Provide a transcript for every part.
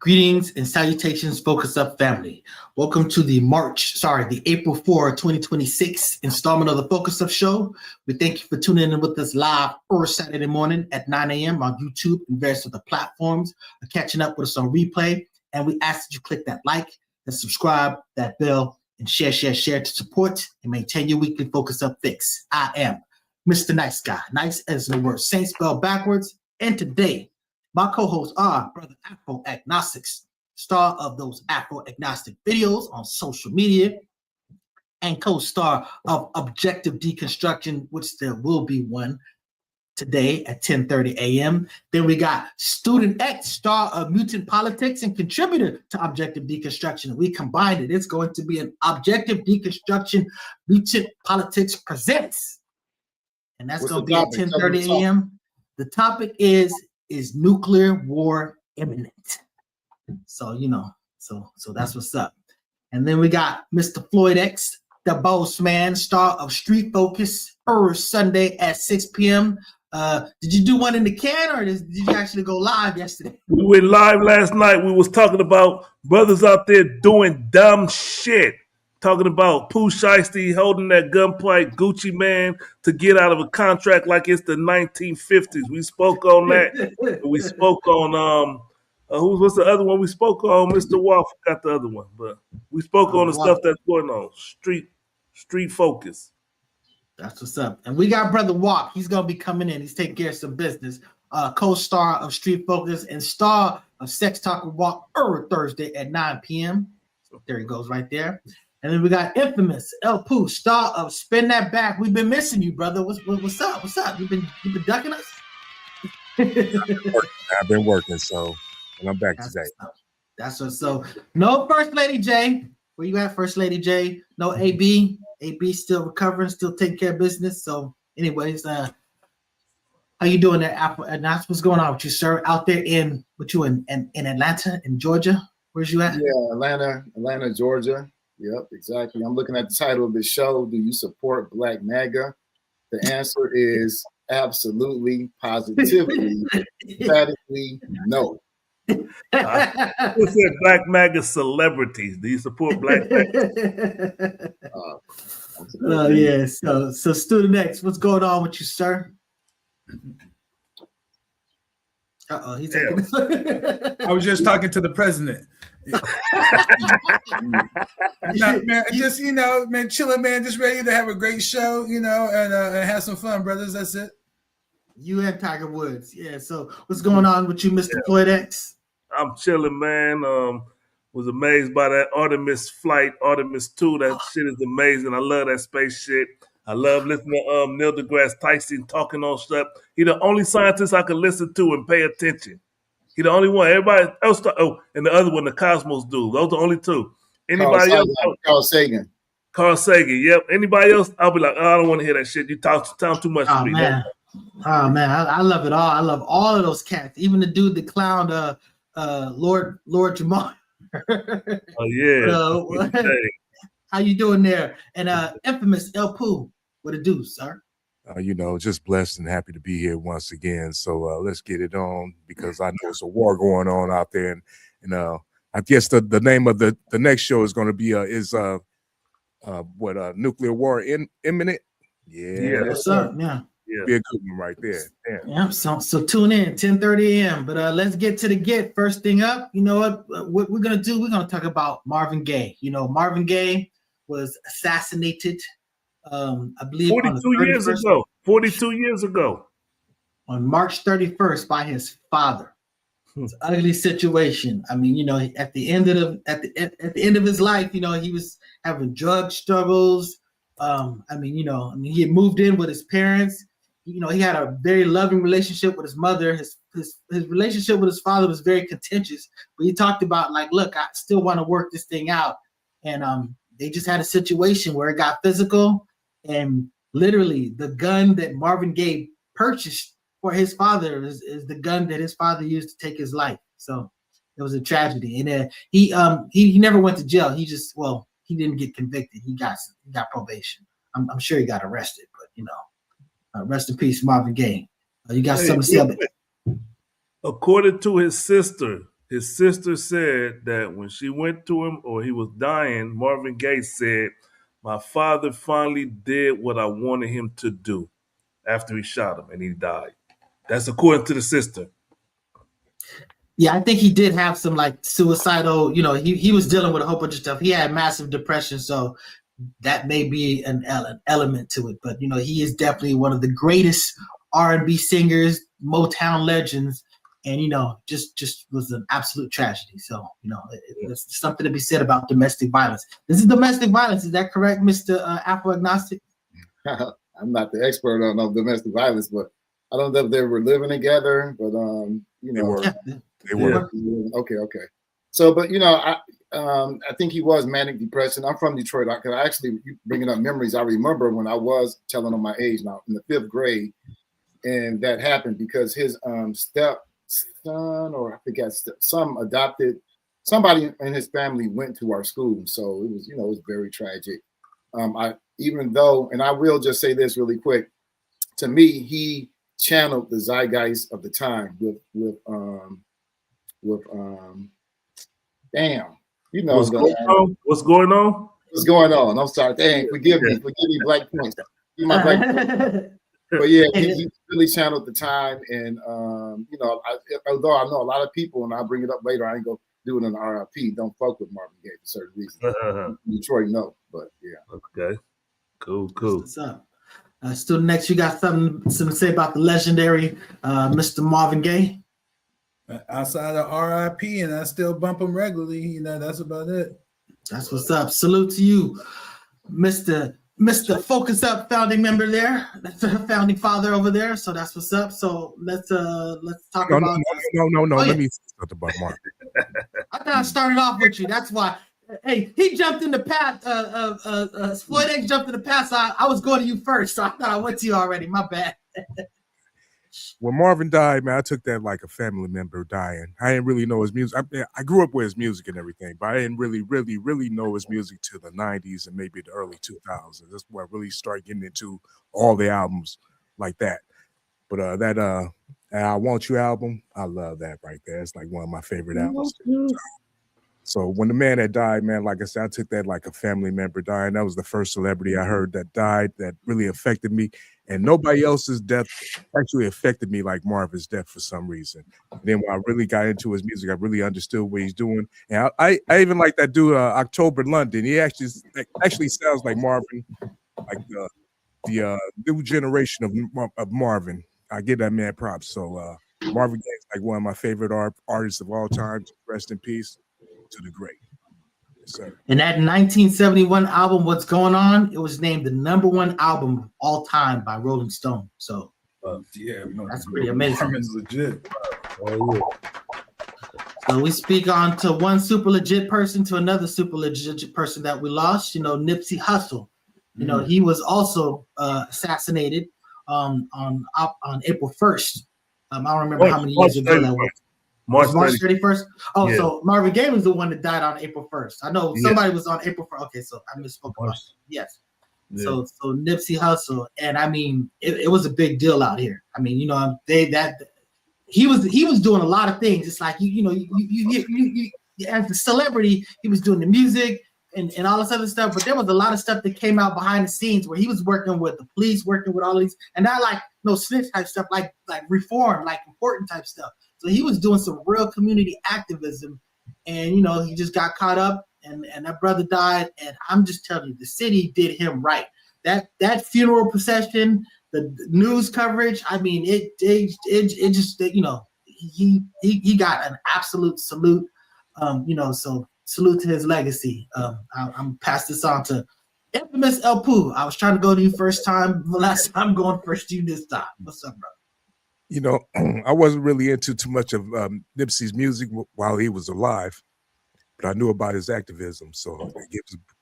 Greetings and salutations, Focus Up family. Welcome to the April 4, 2026 installment of the Focus Up Show. We thank you for tuning in with us live or Saturday morning at 9 a.m. on YouTube and various other platforms, or catching up with us on replay. And we ask that you click that like, that subscribe, that bell, and share to support and maintain your weekly Focus Up fix. I am Mr. Nice Guy, nice as the word Saint spelled backwards. And today, my co-hosts are Brother Afro Agnostics, star of those Afro Agnostic videos on social media, and co-star of Objective Deconstruction, which there will be one today at 10:30 a.m. Then we got Student X, star of Mutant Politics and contributor to Objective Deconstruction. We combined it. It's going to be an Objective Deconstruction Mutant Politics Presents. And that's going to be at 10:30 a.m. The topic is nuclear war imminent? So, so that's what's up. And then we got Mr. Floyd X, the boss man, star of Street Focus, Sunday at 6 p.m. Did you do one in the can, or did you actually go live yesterday? We went live last night. We was talking about brothers out there doing dumb shit. Talking about Pooh Shiesty holding that gunfight Gucci man to get out of a contract like it's the 1950s. We spoke on that. We spoke on what's the other one? We spoke on Mr. Waff. Got the other one, but we spoke on the stuff that's going on. Street Focus. That's what's up. And we got Brother Walk. He's gonna be coming in. He's taking care of some business. Co-star of Street Focus and star of Sex Talk with Walk Thursday at 9 p.m. So there he goes right there. And then we got infamous El Pooh, star of Spin That Back. We've been missing you, brother. What's up? What's up? You've been ducking us? I've been working, and I'm back today. That's what's so. No First Lady J. Where you at, First Lady J? No AB. AB still recovering, still taking care of business. So, anyways, how you doing there, Apple? And that's what's going on with you, sir. Out there in Atlanta, in Georgia. Where's you at? Yeah, Atlanta, Georgia. Yep, exactly. I'm looking at the title of the show. Do you support Black MAGA? The answer is absolutely, positively, emphatically no. Who said Black MAGA celebrities? Do you support Black MAGA? Yeah. So Student X, what's going on with you, sir? He's taking. I was just talking to the president. Man, just man, chilling, man, just ready to have a great show, and have some fun, brothers. That's it. You and Tiger Woods, yeah. So what's going on with you, Mr. Floyd X? I'm chilling, man. Was amazed by that Artemis flight, Artemis II. That shit is amazing. I love that space shit. I love listening to Neil deGrasse Tyson talking on stuff. He the only scientist I can listen to and pay attention. He the only one. Everybody else, and the other one, the Cosmos dude. Those are the only two. Anybody else? Carl Sagan. Carl Sagan. Yep. Anybody else? I'll be like, I don't want to hear that shit. You talk too much to me. Man. Oh man, I love it all. I love all of those cats. Even the dude that clowned Lord Jamal. Oh yeah. How you doing there? And infamous El Pooh, what it do, sir? Just blessed and happy to be here once again. So let's get it on, because I know there's a war going on out there, and I guess the name of the next show is going to be nuclear war imminent? Yeah, what's up? Yeah. Be a good one right there. Yeah. So tune in 10:30 a.m. But let's get to the first thing up. You know what we're gonna do? We're gonna talk about Marvin Gaye. Marvin Gaye was assassinated. I believe 42 years ago. 42 years ago. On March 31st by his father. It's an ugly situation. I mean, at the end of his life, he was having drug struggles. He had moved in with his parents. He had a very loving relationship with his mother. His relationship with his father was very contentious. But he talked about, like, look, I still want to work this thing out. And they just had a situation where it got physical. And literally, the gun that Marvin Gaye purchased for his father is the gun that his father used to take his life. So it was a tragedy. And he never went to jail. He didn't get convicted. He got probation. I'm sure he got arrested, but rest in peace, Marvin Gaye. You got something to say about it? According to his sister, his sister said that when she went to him or he was dying, Marvin Gaye said, "My father finally did what I wanted him to do," after he shot him and he died. That's according to the sister. Yeah, I think he did have some like suicidal, he was dealing with a whole bunch of stuff. He had massive depression, so that may be an element to it. But, he is definitely one of the greatest R&B singers, Motown legends, and, just was an absolute tragedy. So, there's something to be said about domestic violence. This is domestic violence. Is that correct, Mr. Afro-agnostic? I'm not the expert on domestic violence, but I don't know if they were living together, but, They were. They yeah. were. Okay. So, but I think he was manic depression. I'm from Detroit. I actually bringing up memories. I remember when I was telling on my age now in the 5th grade, and that happened because his stepson, or I forget, some adopted somebody in his family went to our school. So it was very tragic. And I will just say this really quick. To me, he channeled the zeitgeist of the time with damn, What's going on? What's going on? I'm sorry. Dang, forgive me, Black points. Give my Black points. But yeah, he really channeled the time, and although I know a lot of people, and I'll bring it up later, I ain't gonna do it in the RIP. Don't fuck with Marvin Gaye for certain reasons. Detroit, no, but yeah. Okay, cool. What's up? Student next, you got something to say about the legendary Mr. Marvin Gaye? Outside of RIP, and I still bump him regularly. That's about it. That's what's up. Salute to you, Mr. Focus Up founding member there. That's a founding father over there. So that's what's up. So let's talk about. No. Oh, Let yeah. me say something about Mark. I thought I started off with you. That's why. Hey, he jumped in the path. Floyd X jumped in the path. So I was going to you first. So I thought I went to you already. My bad. When Marvin died, man, I took that like a family member dying. I didn't really know his music. I grew up with his music and everything, but I didn't really know his music till the 90s and maybe the early 2000s. That's where I really started getting into all the albums like that. But that I Want You album, I love that right there. It's like one of my favorite albums. So when the man that died, man, like I said, I took that like a family member dying. That was the first celebrity I heard that died that really affected me. And nobody else's death actually affected me like Marvin's death for some reason. And then when I really got into his music, I really understood what he's doing. And I even like that dude, October London. He actually sounds like Marvin, like the new generation of Marvin. I give that man props. So Marvin Gaye is like one of my favorite artists of all time. Rest in peace to the great. Yes, sir. And that 1971 album, What's Going On, it was named the #1 album of all time by Rolling Stone. So that's pretty amazing. Marvin's legit. So we speak on to one super legit person to another super legit person that we lost. Nipsey Hussle. He was also assassinated on April 1st. I don't remember how many years ago that was. March 31st. Oh, yeah. So Marvin Gaye was the one that died on April 1st. I know somebody was on April 1st. Okay, so I misspoke about it. Yes. Yeah. So Nipsey Hussle, and I mean, it was a big deal out here. I mean, he was doing a lot of things. It's like you as a celebrity, he was doing the music and all this other stuff. But there was a lot of stuff that came out behind the scenes where he was working with the police, working with all of these, and not like no snitch type stuff, like reform, like important type stuff. So he was doing some real community activism, and he just got caught up, and that brother died. And I'm just telling you, the city did him right. That funeral procession, the news coverage. I mean, it just he got an absolute salute. So salute to his legacy. I'm pass this on to infamous El Pooh. I was trying to go to you first time. The last time I'm going first to you this time. What's up, bro? I wasn't really into too much of Nipsey's music while he was alive, but I knew about his activism. So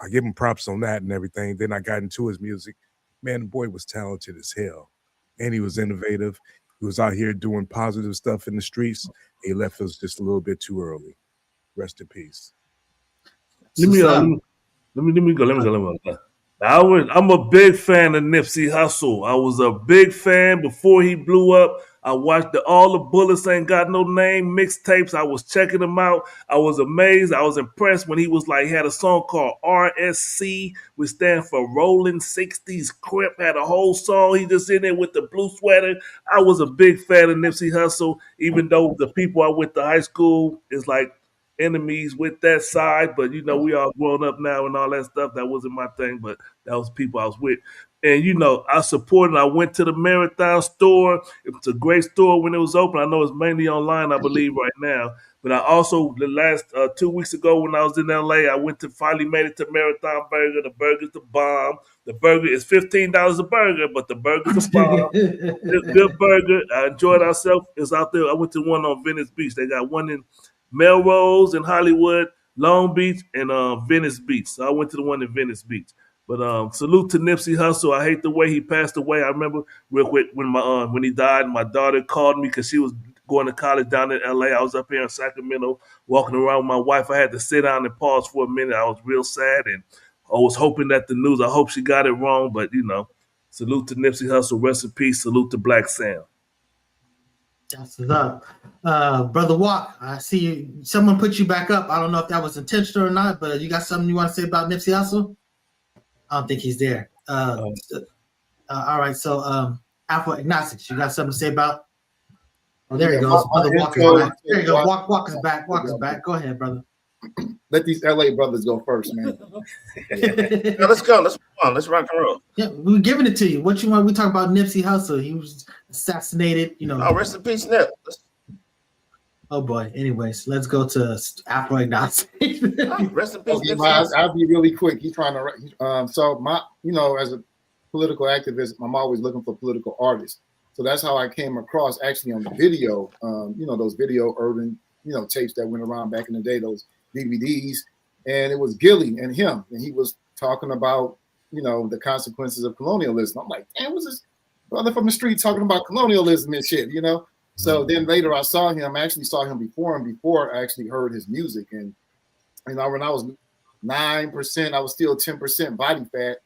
I give him props on that and everything. Then I got into his music. Man, the boy was talented as hell, and he was innovative. He was out here doing positive stuff in the streets. He left us just a little bit too early. Rest in peace. Let me go. I'm a big fan of Nipsey Hussle. I was a big fan before he blew up. I watched All the Bullets Ain't Got No Name mixtapes. I was checking them out. I was amazed. I was impressed when he was like, had a song called RSC, which stands for Rolling 60s Crip. Had a whole song. He just in there with the blue sweater. I was a big fan of Nipsey Hussle, even though the people I went to high school is like enemies with that side, but you know, we all grown up now and all that stuff. That wasn't my thing, but that was people I was with. And you know, I supported. I went to the Marathon store. It was a great store when it was open. I know it's mainly online, I believe, right now. But I also, the last 2 weeks ago when I was in LA, I went to finally made it to Marathon Burger. The burger's the bomb. The burger is $15 a burger, but the burger's a bomb. Good burger. I enjoyed ourselves. It's out there. I went to one on Venice Beach. They got one in Melrose in Hollywood, Long Beach, and Venice Beach. So I went to the one in Venice Beach. But salute to Nipsey Hussle. I hate the way he passed away. I remember real quick when he died, my daughter called me because she was going to college down in LA. I was up here in Sacramento walking around with my wife. I had to sit down and pause for a minute. I was real sad, and I was hoping that the news, I hope she got it wrong, but you know, salute to Nipsey Hussle. Rest in peace. Salute to Black Sam. That's what's up. Brother Walk, I see you. Someone put you back up. I don't know if that was intentional or not, but you got something you want to say about Nipsey Hussle? I don't think he's there. All right, so Alpha Agnostics, you got something to say about? Oh, there he goes. Brother Walk is back. There you go. Walk is back. Walk is back. Go ahead, brother. Let these LA brothers go first, man. Yeah, let's go. Let's move on. Let's rock and roll. Yeah, we're giving it to you. What you want? We talk about Nipsey Hussle. He was assassinated. You know. Oh, rest in peace, Nip. Oh boy. Anyways, let's go to Afro Agnostic. Rest in peace. Okay, I'll be really quick. He's trying to. So my, you know, as a political activist, I'm always looking for political artists. So that's how I came across actually on the video. You know, those video urban, you know, tapes that went around back in the day, those DVDs, and it was Gilly and him, and he was talking about, you know, the consequences of colonialism. I'm like, damn, what's this brother from the street talking about colonialism and shit, you know? So then later I saw him, I actually saw him before I actually heard his music. And, you know, when I was 9%, I was still 10% body fat.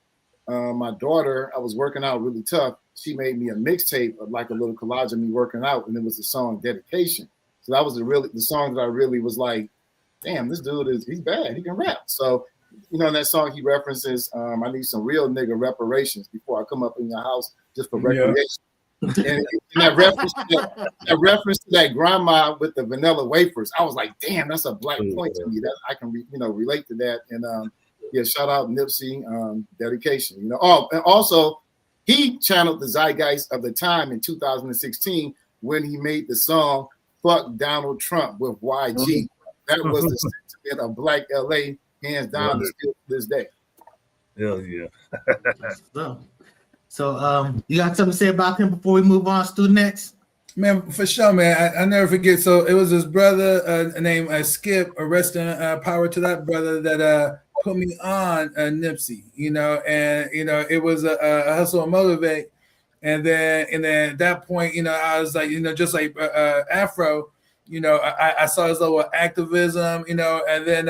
My daughter, I was working out really tough. She made me a mixtape of like a little collage of me working out, and it was the song Dedication. So that was the song that I really was like, damn, this dude he's bad. He can rap. So, you know, in that song he references, I need some real nigga reparations before I come up in your house just for recreation. And that reference to that grandma with the vanilla wafers, I was like, damn, that's a black point to me. That I can relate to that. And yeah, shout out Nipsey, Dedication. You know, oh, and also he channeled the zeitgeist of the time in 2016 when he made the song "Fuck Donald Trump" with YG. That was the sentiment of Black LA, hands down, still to this day. Hell yeah. So you got something to say about him before we move on, Student X? Man, for sure, man. I never forget. So it was his brother named Skip, arresting power to that brother that put me on Nipsey, you know, and, you know, it was a hustle and motivate. And then at that point, you know, I was like, you know, just like Afro, you know, I saw his level of activism, you know, and then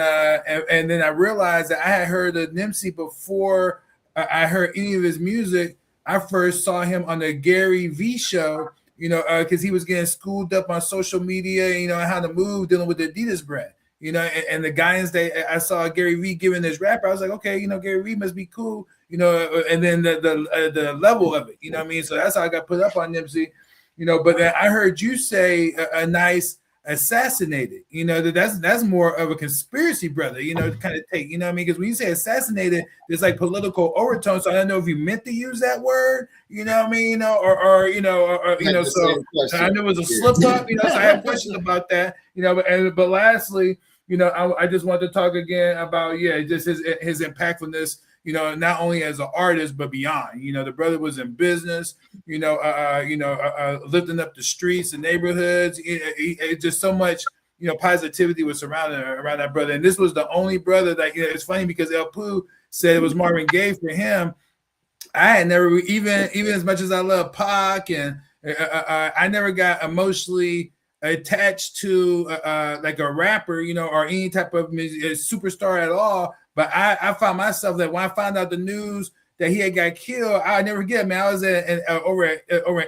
I realized that I had heard of Nipsey before I heard any of his music. I first saw him on the Gary V show, you know, because he was getting schooled up on social media, you know, how to move, dealing with the Adidas brand, you know, and the guidance that I saw Gary V giving this rapper, I was like, okay, you know, Gary V must be cool, you know, and then the level of it, you know what I mean? So that's how I got put up on Nipsey, you know, but then I heard you say a nice assassinated, you know, that's more of a conspiracy, brother, you know, to kind of take, you know what I mean? Because when you say assassinated, there's like political overtone. So I don't know if you meant to use that word, you know what I mean, you know, or you know, so I know it was a slip up, you know, so I have questions about that, you know, but lastly, you know, I just want to talk again about, just his impactfulness, you know, not only as an artist, but beyond. You know, the brother was in business, lifting up the streets and neighborhoods. It just so much, you know, positivity was surrounding around that brother. And this was the only brother that, you know, it's funny because El Pooh said it was Marvin Gaye for him. I had never, even as much as I love Pac, and I never got emotionally attached to like a rapper, you know, or any type of superstar at all. But I found myself that when I found out the news that he had got killed, I never forget, man. I was over at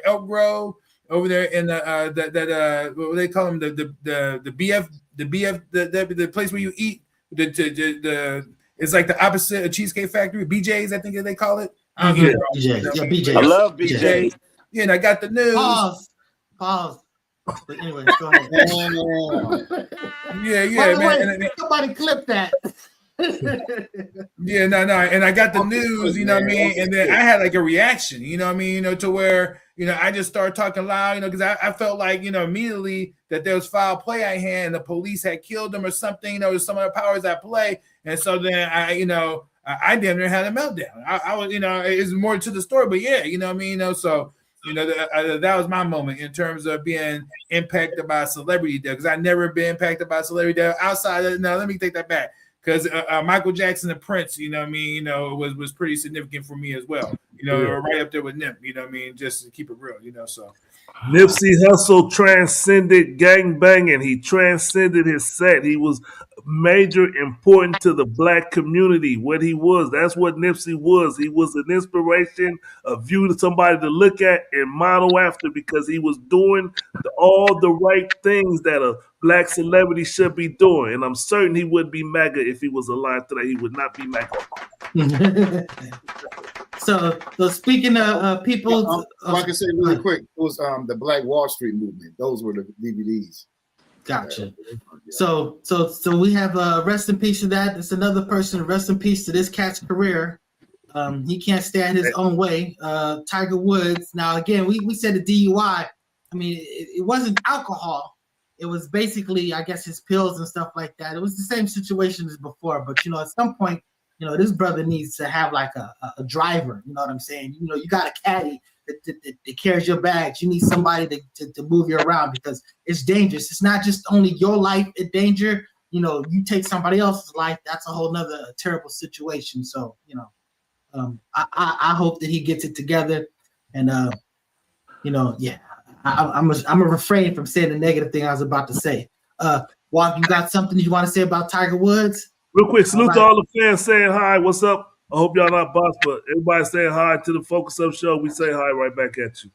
Elk Grove, over there in the what they call them, the BF, the place where you eat, the it's like the opposite of Cheesecake Factory, BJ's, I think they call it. BJ's. I love BJ's. Yeah, and I got the news. Pause. But anyway, go ahead. Yeah, man. Somebody clip that. Yeah, no, and I got the news, you know what I mean, and then I had like a reaction, you know what I mean, to where, I just started talking loud, because I felt like, immediately that there was foul play at hand, and the police had killed them or something, there's some of the powers at play, and so then I damn near had a meltdown. I was, it's more to the story, but yeah, you know what I mean, so. That was my moment in terms of being impacted by a celebrity death, because I never been impacted by a celebrity death outside of, no, let me take that back. Because Michael Jackson, the Prince, was pretty significant for me as well. Right up there with Nip, just to keep it real, so. Nipsey Hussle transcended gangbanging. He transcended his set. He was major important to the black community. What he was, that's what Nipsey was. He was an inspiration, a view to somebody to look at and model after, because he was doing all the right things that a black celebrity should be doing. And I'm certain he would be MAGA if he was alive today. He would not be MAGA. So speaking of people, I can say really quick, it was the Black Wall Street movement. Those were the DVDs. Gotcha. So we have rest in peace to that. It's another person. Rest in peace to this cat's career. He can't stand his own way. Tiger Woods. Now again, we said the DUI. I mean, it wasn't alcohol. It was basically, I guess, his pills and stuff like that. It was the same situation as before. But at some point, this brother needs to have like a driver. You know what I'm saying? You got a caddy that carries your bags. You need somebody to move you around, because it's dangerous. It's not just only your life in danger. You take somebody else's life, that's a whole nother terrible situation. So, I hope that he gets it together. And, yeah, I'm a refrain from saying the negative thing I was about to say. Walk, you got something you want to say about Tiger Woods? Real quick, salute to all the fans saying hi. What's up? I hope y'all not bots, but everybody saying hi to the Focus Up show. We say hi right back at you.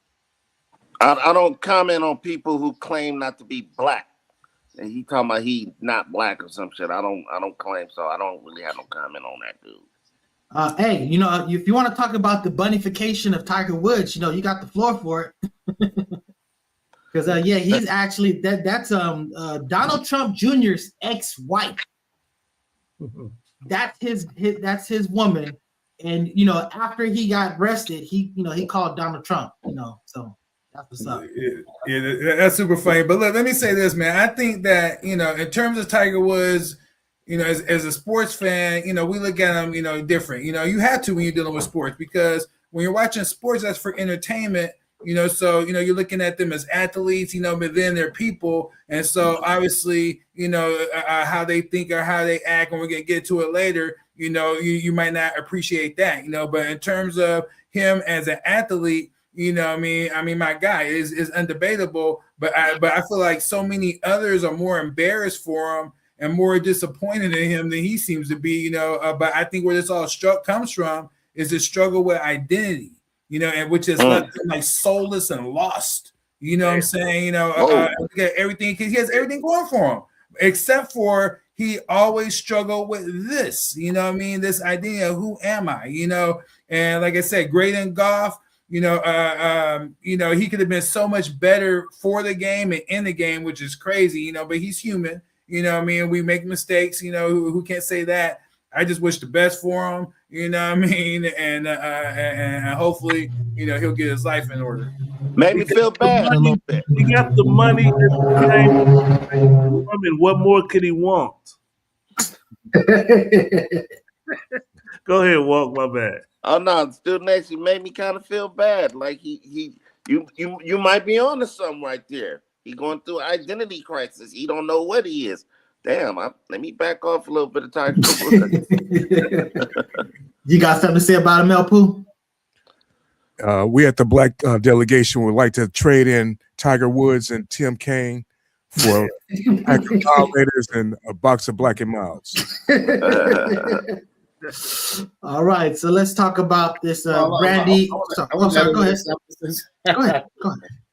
I don't comment on people who claim not to be black. And he talking about he not black or some shit. I don't claim so. I don't really have no comment on that dude. Hey, if you want to talk about the bunification of Tiger Woods, you got the floor for it. Because he's actually that's Donald Trump Jr.'s ex-wife. That's his woman, and after he got arrested, he called Donald Trump. So that's what's up. Yeah, that's super funny. But look, let me say this, man. I think that in terms of Tiger Woods, as a sports fan, we look at him, different. You have to when you're dealing with sports, because when you're watching sports, that's for entertainment. So you're looking at them as athletes, but then they're people, and so obviously, how they think or how they act, and we're gonna get to it later. You might not appreciate that, but in terms of him as an athlete, I mean, my guy is undebatable. But I feel like so many others are more embarrassed for him and more disappointed in him than he seems to be. But I think where this all comes from is the struggle with identity. And which is like soulless and lost. What I'm saying? Look at everything, because he has everything going for him, except for he always struggled with this. This idea of who am I? And like I said, great in golf. He could have been so much better for the game and in the game, which is crazy. But he's human. We make mistakes. Who can't say that? I just wish the best for him, and hopefully, he'll get his life in order. Made me feel bad a little bit. He got the money and the fame. I mean, what more could he want? Go ahead, Walk. My bad. Oh no, Student Next, he made me kind of feel bad. Like you might be on to something right there. He going through identity crisis. He don't know what he is. Damn, let me back off a little bit of Tiger Woods. You got something to say about him, El Pooh? We at the Black delegation would like to trade in Tiger Woods and Tim Kaine for a pack of violators and a box of Black and Milds. All right, so let's talk about this Brandy. Sorry, go ahead.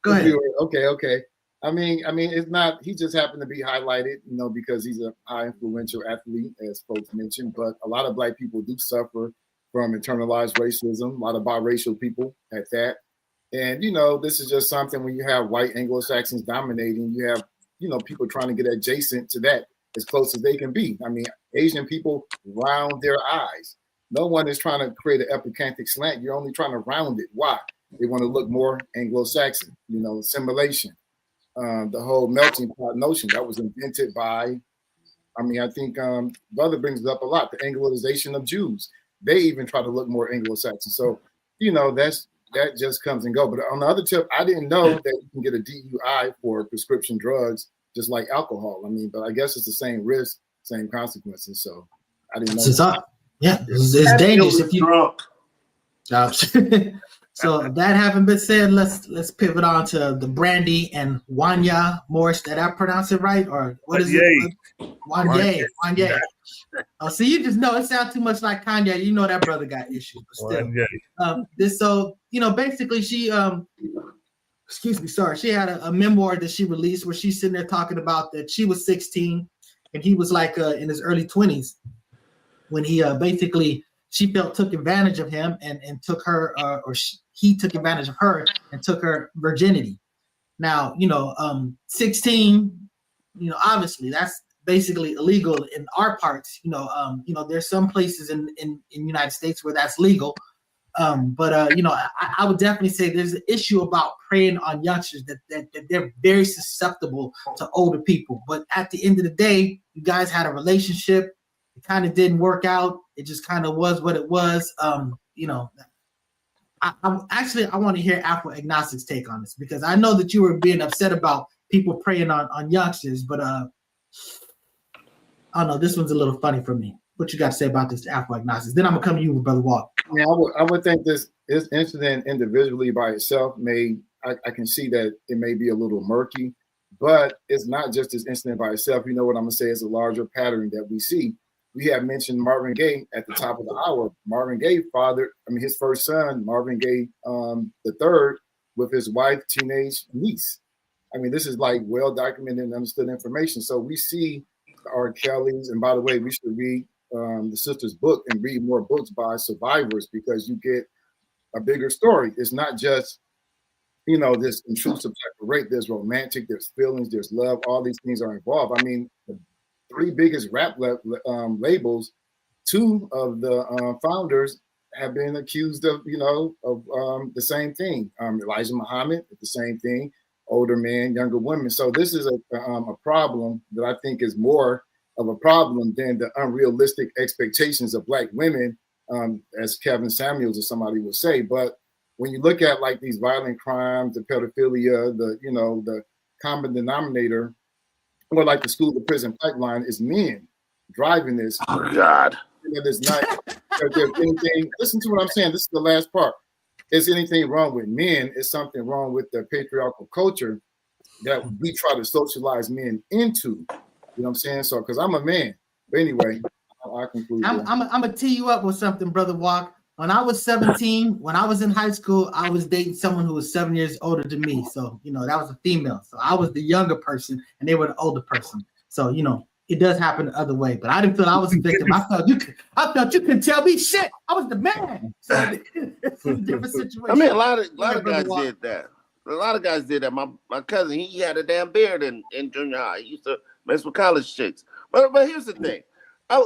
Go ahead. Okay. I mean, it's not. He just happened to be highlighted, because he's a high influential athlete, as folks mentioned. But a lot of Black people do suffer from internalized racism. A lot of biracial people at that. And this is just something when you have white Anglo-Saxons dominating, you have people trying to get adjacent to that as close as they can be. I mean, Asian people round their eyes. No one is trying to create an epicanthic slant. You're only trying to round it. Why? They want to look more Anglo-Saxon, assimilation. The whole melting pot notion that was invented by, I think Brother brings it up a lot, the Anglicization of Jews. They even try to look more Anglo-Saxon. So, that just comes and go. But on the other tip, I didn't know that you can get a DUI for prescription drugs, just like alcohol. But I guess it's the same risk, same consequences. So I didn't know. It's dangerous if you drunk. So that having been said, let's pivot on to the Brandy and Wanya Morris. Did I pronounce it right, or what is it? Wanya. Oh, so you just know it sounds too much like Kanye. You know that brother got issues, but still. Basically she she had a memoir that she released where she's sitting there talking about that she was 16 and he was like in his early 20s when he she took advantage of him and took her he took advantage of her and took her virginity. Now 16, obviously that's basically illegal in our parts. There's some places in the United States where that's legal. But I would definitely say there's an issue about preying on youngsters that they're very susceptible to older people. But at the end of the day, you guys had a relationship. It kind of didn't work out. It just kind of was what it was. I want to hear Afro Agnostic's take on this, because I know that you were being upset about people preying on youngsters, but I don't know. This one's a little funny for me. What you got to say about this Afro Agnostics? Then I'm gonna come to you, Brother Walk. Yeah, I would think this incident individually by itself I can see that it may be a little murky, but it's not just this incident by itself. You know what I'm gonna say is a larger pattern that we see. We have mentioned Marvin Gaye at the top of the hour. Marvin Gaye fathered, his first son, Marvin Gaye the third, with his wife, teenage niece. This is like well documented and understood information. So we see R. Kelly's, and by the way, we should read the sister's book and read more books by survivors, because you get a bigger story. It's not just this intrusive type of rape. There's romantic, there's feelings, there's love. All these things are involved. The three biggest rap labels, two of the founders have been accused of the same thing. Elijah Muhammad, the same thing. Older men, younger women. So this is a problem that I think is more of a problem than the unrealistic expectations of Black women, as Kevin Samuels or somebody would say. But when you look at like these violent crimes, the pedophilia, the common denominator, or like the school to prison pipeline, is men driving this. Oh God! There's not. If there's anything, listen to what I'm saying. This is the last part. Is anything wrong with men? Is something wrong with the patriarchal culture that we try to socialize men into? You know what I'm saying? So, because I'm a man. But anyway, I conclude. I'm gonna tee you up with something, Brother Walk. When I was 17, when I was in high school, I was dating someone who was 7 years older than me. So, that was a female. So I was the younger person and they were the older person. So, it does happen the other way. But I didn't feel I was a victim. I felt you couldn't tell me shit. I was the man. So it's a different situation. A lot of guys did that. A lot of guys did that. My cousin, he had a damn beard in junior high. He used to mess with college chicks. But here's the thing.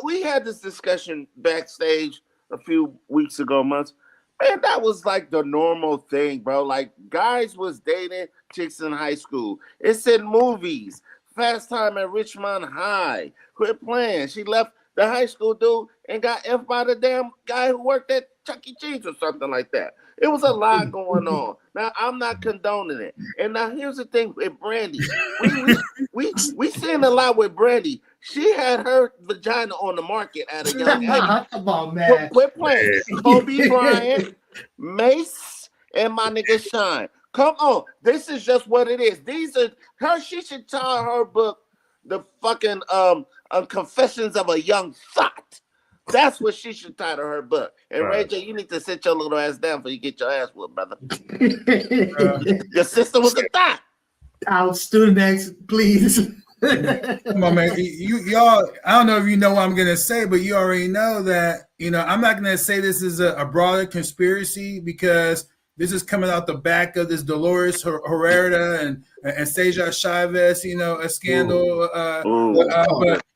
We had this discussion backstage a few weeks ago, months. Man, that was like the normal thing, bro. Like, guys was dating chicks in high school. It's in movies. Fast Time at Richmond High. Quit playing. She left the high school dude and got F by the damn guy who worked at Chuck E. Cheese or something like that. It was a lot going on. Now, I'm not condoning it. And now here's the thing with Brandy. We seen a lot with Brandy. She had her vagina on the market at a young age. Come on, man. Quit playing. Kobe Bryant, Mace, and my nigga Shine. Come on, this is just what it is. These are her. She should title her book the fucking Confessions of a Young Thought. That's what she should title her book. And Ray J, you need to sit your little ass down before you get your ass whooped, brother. Your sister was a thought. Our student next, please. Come on, man. Y'all, I don't know if you know what I'm gonna say, but you already know that, I'm not gonna say this is a broader conspiracy because this is coming out the back of this Dolores Herrera and Seja Chavez, a scandal.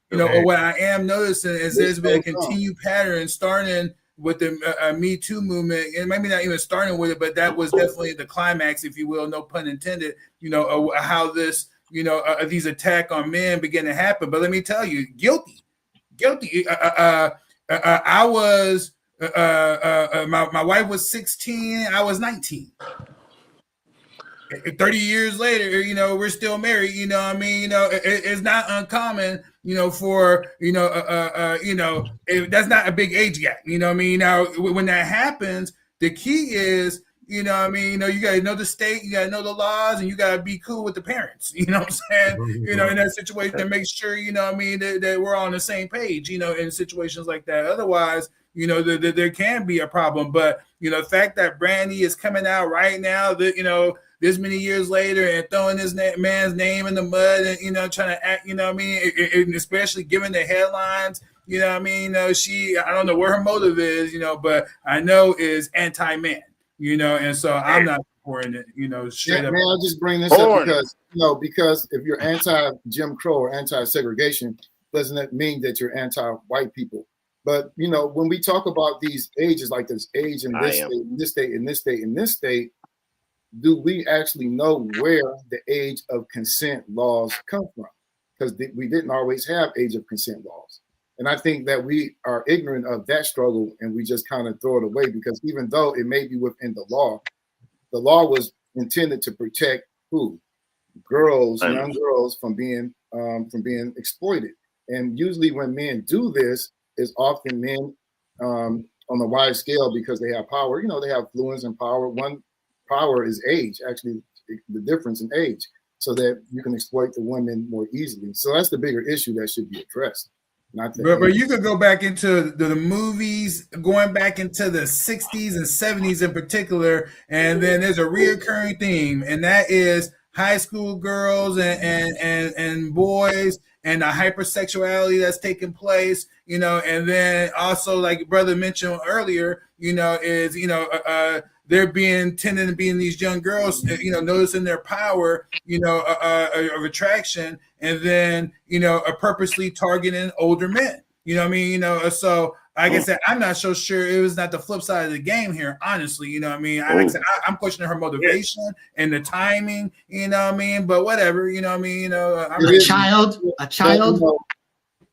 But what I am noticing is there's been a continued pattern starting with the Me Too movement, and maybe not even starting with it, but that was definitely the climax, if you will, no pun intended. How this, these attack on men begin to happen. But let me tell you, guilty. I was. My wife was 16. I was 19. 30 years later, we're still married. It's not uncommon, for that's not a big age gap. Now, when that happens, the key is, you got to know the state, you got to know the laws, and you got to be cool with the parents. You know what I'm saying? In that situation, to make sure, that we're on the same page. In situations like that. Otherwise, there can be a problem. But, the fact that Brandy is coming out right now, that, this many years later and throwing this man's name in the mud and, trying to act, and especially given the headlines, she, I don't know where her motive is, but I know is anti-man, and so I'm not supporting it, straight up. Man, I'll just bring this up because if you're anti-Jim Crow or anti-segregation, doesn't that mean that you're anti-white people? But, when we talk about these ages, like this age in this state, in this state, in this state, in this state, do we actually know where the age of consent laws come from? Because we didn't always have age of consent laws. And I think that we are ignorant of that struggle and we just kind of throw it away because even though it may be within the law was intended to protect who? Girls, young girls from being exploited. And usually when men do this, it's often men on a wide scale because they have power. They have influence and power. One power is age, actually the difference in age, so that you can exploit the women more easily. So that's the bigger issue that should be addressed. But you could go back into the movies, going back into the 60s and 70s in particular, and then there's a reoccurring theme, and that is high school girls and boys and the hypersexuality that's taking place, and then also like brother mentioned earlier, they're tending to be in these young girls, noticing their power, of attraction, and then, purposely targeting older men. So like I said, I'm not so sure it was not the flip side of the game here, honestly. I'm questioning her motivation and the timing, but whatever, I'm a child.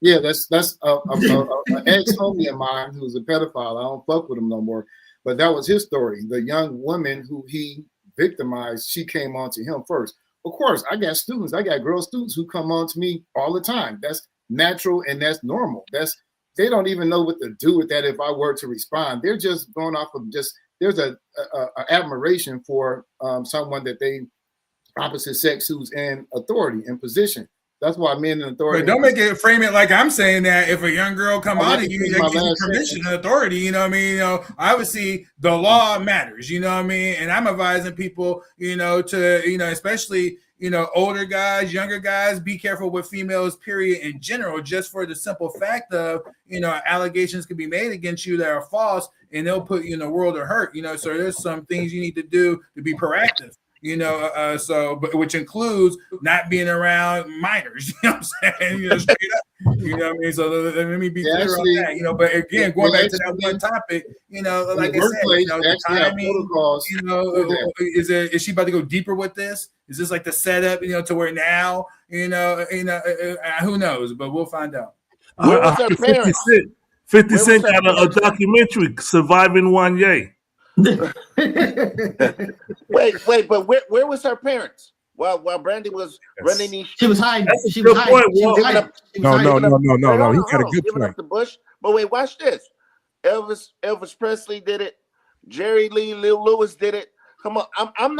Yeah, that's an ex-homie of mine who's a pedophile. I don't fuck with him no more. But that was his story. The young woman who he victimized, she came on to him first. Of course, I got girl students who come on to me all the time. That's natural and that's normal. They don't even know what to do with that if I were to respond. They're just going off of there's a admiration for someone that they opposite sex who's in authority and position. That's why men in authority. But don't frame it like I'm saying that if a young girl come out of you, they give you permission and authority. Obviously the law matters. And I'm advising people, to especially older guys, younger guys, be careful with females. Period. In general, just for the simple fact of allegations can be made against you that are false, and they'll put you in a world of hurt. So there's some things you need to do to be proactive. But which includes not being around minors, what I'm saying, straight up, So let me be clear on that, but again, going back to that one topic, like I said, the timing, is she about to go deeper with this? Is this like the setup, to where now, who knows, but we'll find out. 50 Cent got a documentary, Surviving Wanye. wait, but where was her parents while Brandy was running these? She was hiding. No. He got a good point. Up the bush. But wait, watch this. Elvis Presley did it. Jerry Lee Lewis did it. Come on, I'm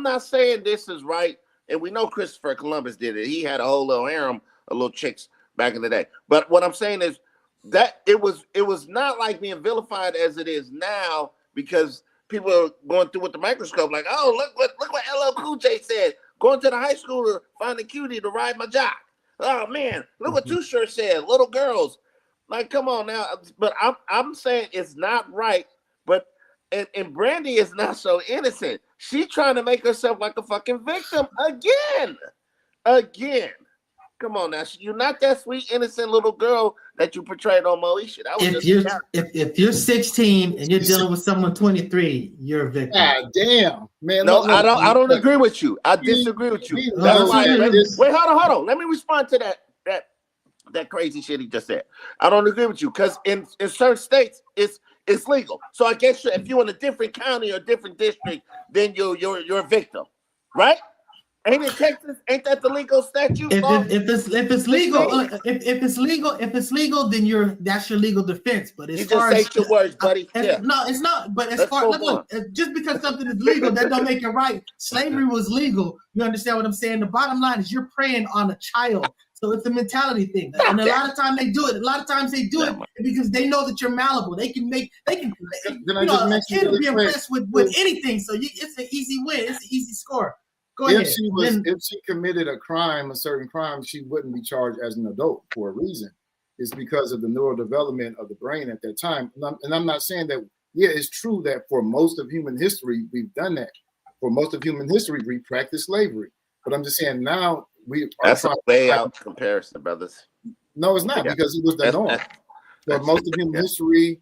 not saying this is right, and we know Christopher Columbus did it. He had a whole little harem of little chicks back in the day. But what I'm saying is that it was not like being vilified as it is now, because people are going through with the microscope, like, oh, look what LL Cool J said, going to the high school to find a cutie to ride my jock. Oh man, look what Too Short said, little girls. Like, come on now. But I'm saying it's not right. But and Brandy is not so innocent. She trying to make herself like a fucking victim again. Come on now, you're not that sweet, innocent little girl that you portrayed on Moesha. If you're 16 and you're dealing with someone 23, you're a victim. God damn, man. No, I don't agree with you. I disagree with you. That's why. Wait, hold on. Let me respond to that crazy shit he just said. I don't agree with you, because in certain states it's legal. So I guess if you're in a different county or a different district, then you're a victim, right? Ain't it Texas? Ain't that the legal statute? If it's legal, then that's your legal defense. But as far as your words, buddy. No, it's not. But as far look, just because something is legal, that don't make it right. Slavery was legal. You understand what I'm saying? The bottom line is you're preying on a child. So it's a mentality thing. And a lot of times they do it because they know that you're malleable. A kid will be impressed with anything. So it's an easy win. It's an easy score. Go ahead. If she committed a certain crime, she wouldn't be charged as an adult for a reason. It's because of the neurodevelopment of the brain at that time. And I'm not saying that, it's true that for most of human history, we've done that. For most of human history, we practiced slavery. But I'm just saying now that's a way out comparison, brothers. No, it's not, because it was the norm. For most of human history,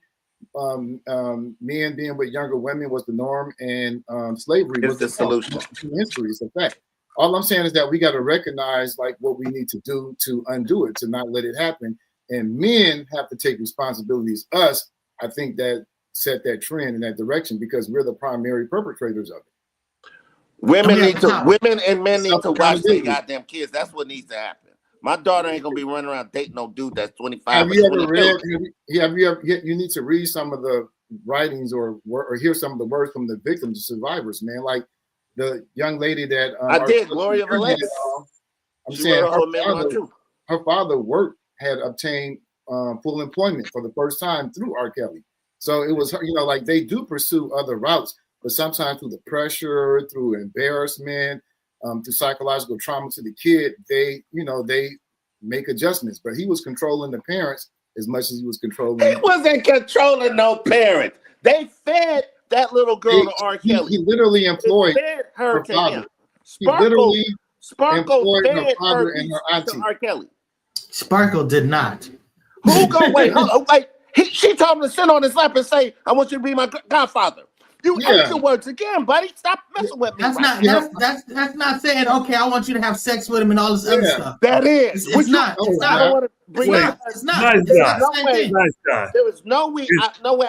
men being with younger women was the norm, and slavery was the solution. History is a fact. All I'm saying is that we got to recognize like what we need to do to undo it, to not let it happen. And men have to take responsibilities. Us, I think that set that trend in that direction, because we're the primary perpetrators of it. Women and men need to watch their goddamn kids. That's what needs to happen. My daughter ain't gonna be running around dating no dude that's 25. Have you ever read? You need to read some of the writings or hear some of the words from the victims, the survivors, man. Like the young lady that I did, Gloria Valette. I'm saying her father had obtained full employment for the first time through R. Kelly. So it was, like they do pursue other routes, but sometimes through the pressure, through embarrassment, through psychological trauma to the kid, they make adjustments. But he was controlling the parents as much as he was controlling. He wasn't controlling no parent. They fed that little girl to R. Kelly. He literally employed her father. Sparkle employed her father and her auntie. To R. Kelly. Sparkle did not. Who go wait? She told him to sit on his lap and say, "I want you to be my godfather." You ate the words again, buddy. Stop messing with me. That's not saying, okay, I want you to have sex with him and all this other stuff. That is. It's not. I don't want to bring it up. It's not. Nice guy. There was no way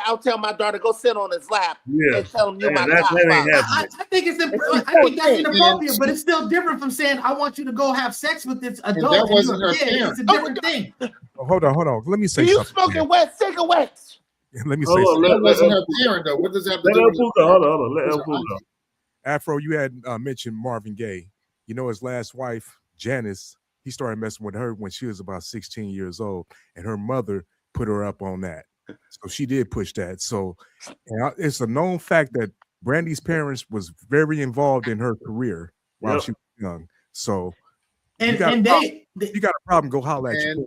I'll tell my daughter, go sit on his lap and tell him my godfather. I think that's inappropriate, but it's still different from saying, I want you to go have sex with this adult. That wasn't her parent. It's a different thing. Hold on. Let me say something. You smoking wet cigarettes? Let me say something. That wasn't her parent, though. What does that have to do with Hold on. Let her go. Afro, you had mentioned Marvin Gaye. His last wife, Janice, he started messing with her when she was about 16 years old, and her mother put her up on that. So she did push that. So it's a known fact that Brandy's parents was very involved in her career while she was young. So you got a problem, go holler at you.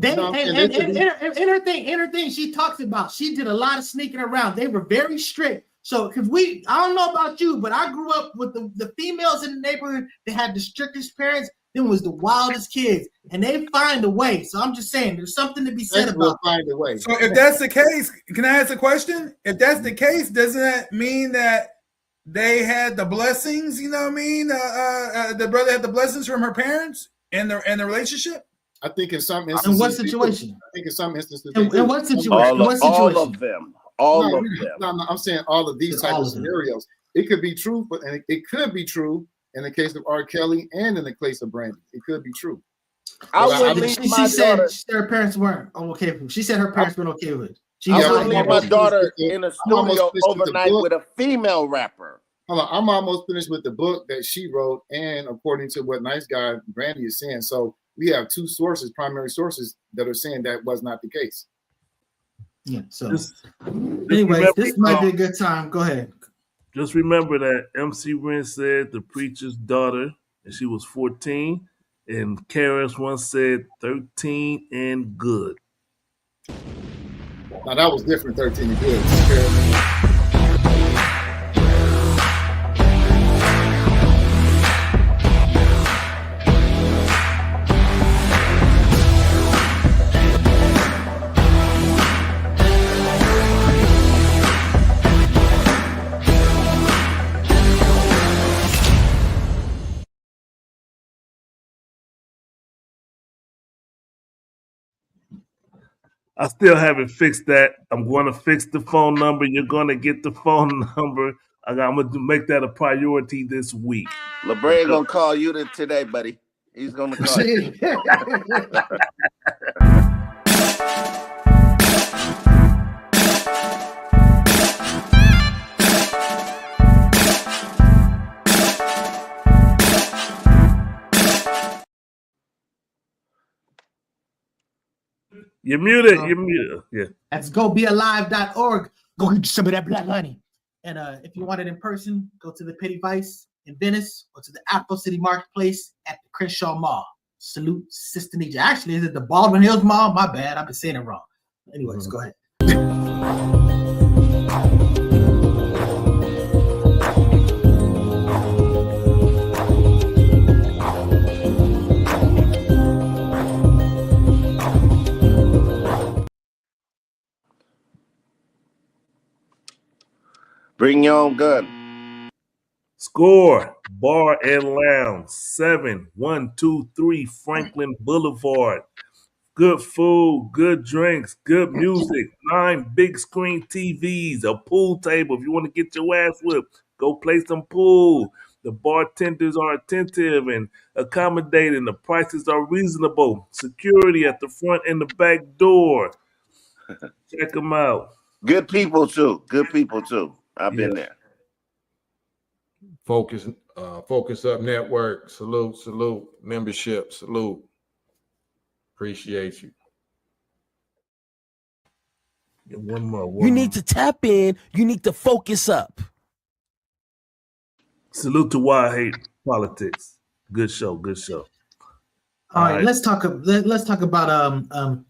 In her thing, she talks about she did a lot of sneaking around. They were very strict. So, because I don't know about you, but I grew up with the females in the neighborhood that had the strictest parents. Them was the wildest kids, and they find a way. So I'm just saying, there's something to be said about find a way. So if that's the case, can I ask a question? If that's the case, doesn't that mean that they had the blessings? You know what I mean? The brother had the blessings from her parents and the relationship. I think in some instances. In what situation? I think in some instances. In what situation? All of them. All of them. No, I'm saying all of these types of scenarios. It could be true, but it could be true in the case of R. Kelly and in the case of Brandy. It could be true. She said her parents weren't okay with it. She said her parents weren't okay with it. I would leave my daughter in a studio overnight with a female rapper. Hold on, I'm almost finished with the book that she wrote, and according to what Nice Guy Brandy is saying, so we have two sources, primary sources, that are saying that was not the case. Yeah. So, Anyways, anyways, this might be a good time. Go ahead. Just remember that MC Ren said the preacher's daughter, and she was 14, and Karis once said 13 and good. Now that was different, 13 and good. I still haven't fixed that. I'm going to fix the phone number. You're going to get the phone number. I'm going to make that a priority this week. LeBron gonna call you today, buddy. He's gonna call you. You're muted. You're muted. Yeah. That's gobealive.org. Go get some of that black honey. And if you want it in person, go to the Petty Vice in Venice or to the Apple City Marketplace at the Crenshaw Mall. Salute, Sister Nija. Actually, is it the Baldwin Hills Mall? My bad. I've been saying it wrong. Anyways, go ahead. Bring your own gun. Score, Bar and Lounge, 7123 Franklin Boulevard. Good food, good drinks, good music, 9 big screen TVs, a pool table. If you want to get your ass whipped, go play some pool. The bartenders are attentive and accommodating. The prices are reasonable. Security at the front and the back door. Check them out. Good people too. Good people too. I've been there. Focus Up Network. Salute. Membership. Salute. Appreciate you. Get one more. You need to tap in. You need to focus up. Salute to Why I Hate Politics. Good show. Good show. All right, let's talk about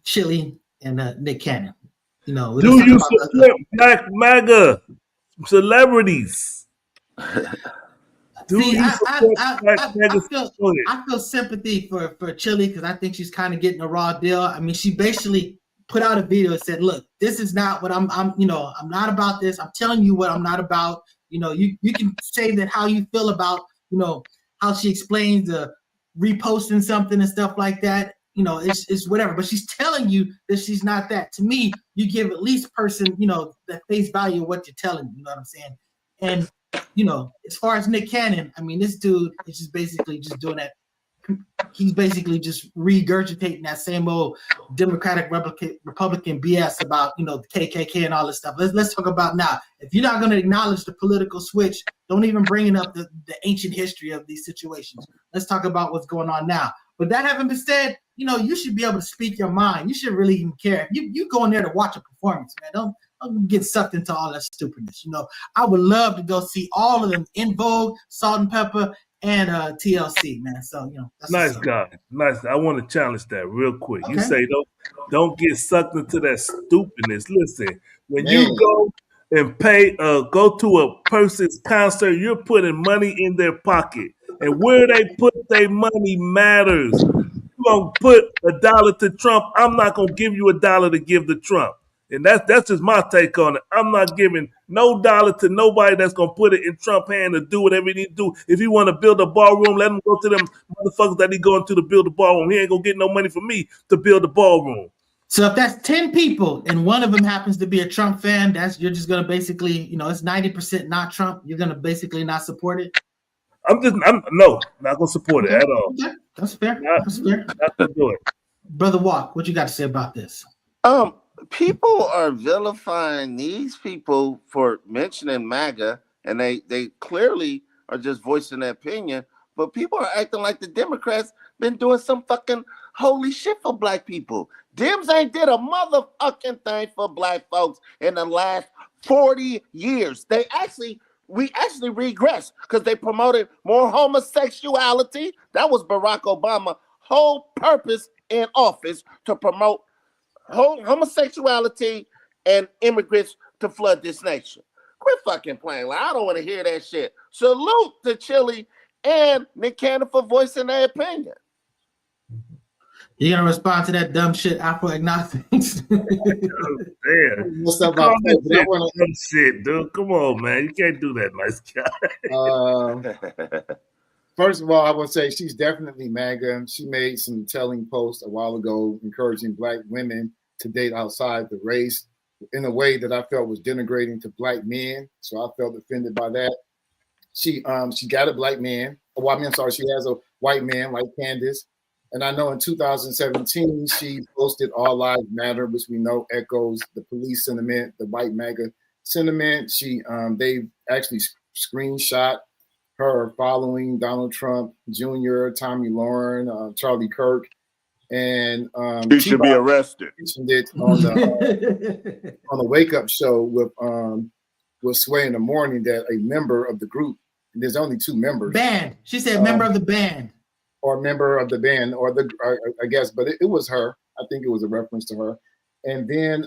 Chilli and Nick Cannon. You know, do you support Black MAGA celebrities? I feel sympathy for Chilli because I think she's kind of getting a raw deal. I mean, she basically put out a video and said, "Look, this is not what I'm not about this. I'm telling you what I'm not about. You know, you can say that how you feel about, you know, how she explains the reposting something and stuff like that. You know, it's whatever. But she's telling you that she's not that. To me, you give at least person, you know, the face value of what you're telling. You know what I'm saying? And you know, as far as Nick Cannon, I mean, this dude is just basically just doing that. He's basically just regurgitating that same old Democratic Republican BS about, you know, the KKK and all this stuff. Let's talk about now. If you're not going to acknowledge the political switch, don't even bring up the ancient history of these situations. Let's talk about what's going on now. But that having been said, you know, you should be able to speak your mind. You shouldn't really even care. You go in there to watch a performance, man. Don't get sucked into all that stupidness. You know, I would love to go see all of them in Vogue, Salt and Pepper, and TLC, man. So, you know, that's nice guy. Nice. I want to challenge that real quick. Okay. You say don't get sucked into that stupidness. Listen, when you go and go to a person's concert, you're putting money in their pocket. And where they put their money matters. You're going to put $1 to Trump. I'm not going to give you $1 to give to Trump. And that's just my take on it. I'm not giving no dollar to nobody that's going to put it in Trump's hand to do whatever he need to do. If he want to build a ballroom, let him go to them motherfuckers that he going to build a ballroom. He ain't going to get no money from me to build a ballroom. So if that's 10 people and one of them happens to be a Trump fan, you're just going to basically, you know, it's 90% not Trump. You're going to basically not support it? I'm not going to support it at all. Okay. That's fair. That's fair. Not to do it. Brother Walk, what you got to say about this? People are vilifying these people for mentioning MAGA and they clearly are just voicing their opinion. But people are acting like the Democrats been doing some fucking holy shit for black people. Dems ain't did a motherfucking thing for black folks in the last 40 years. We actually regressed because they promoted more homosexuality. That was Barack Obama's whole purpose in office, to promote homosexuality and immigrants to flood this nation. Quit fucking playing. Like, I don't want to hear that shit. Salute to Chilli and Nick Cannon for voicing their opinion. You gonna respond to that dumb shit, Afro-agnostics? Damn. What's up about that? Dumb shit, dude. Come on, man. You can't do that, nice guy. First of all, I would say she's definitely MAGA. She made some telling posts a while ago encouraging black women to date outside the race in a way that I felt was denigrating to black men. So I felt offended by that. She got a black man. She has a white man like Candace. And I know in 2017, she posted All Lives Matter, which we know echoes the police sentiment, the white MAGA sentiment. They actually screenshot her following Donald Trump Jr., Tommy Lauren, Charlie Kirk, and he should be arrested. Mentioned it on the Wake Up Show with Sway in the Morning that a member of the group, and there's only two members. Band. She said member of the band. Or member of the band, I guess, but it was her. I think it was a reference to her. And then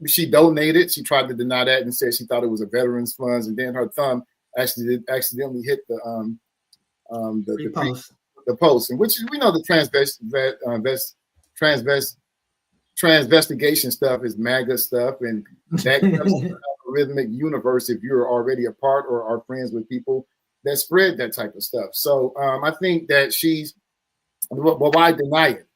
she donated. She tried to deny that and said she thought it was a veterans funds. And then her thumb actually accidentally hit the post, and which we know the transvestigation stuff is MAGA stuff, and that algorithmic universe. If you're already a part or are friends with people that spread that type of stuff. So I think that well, why deny it?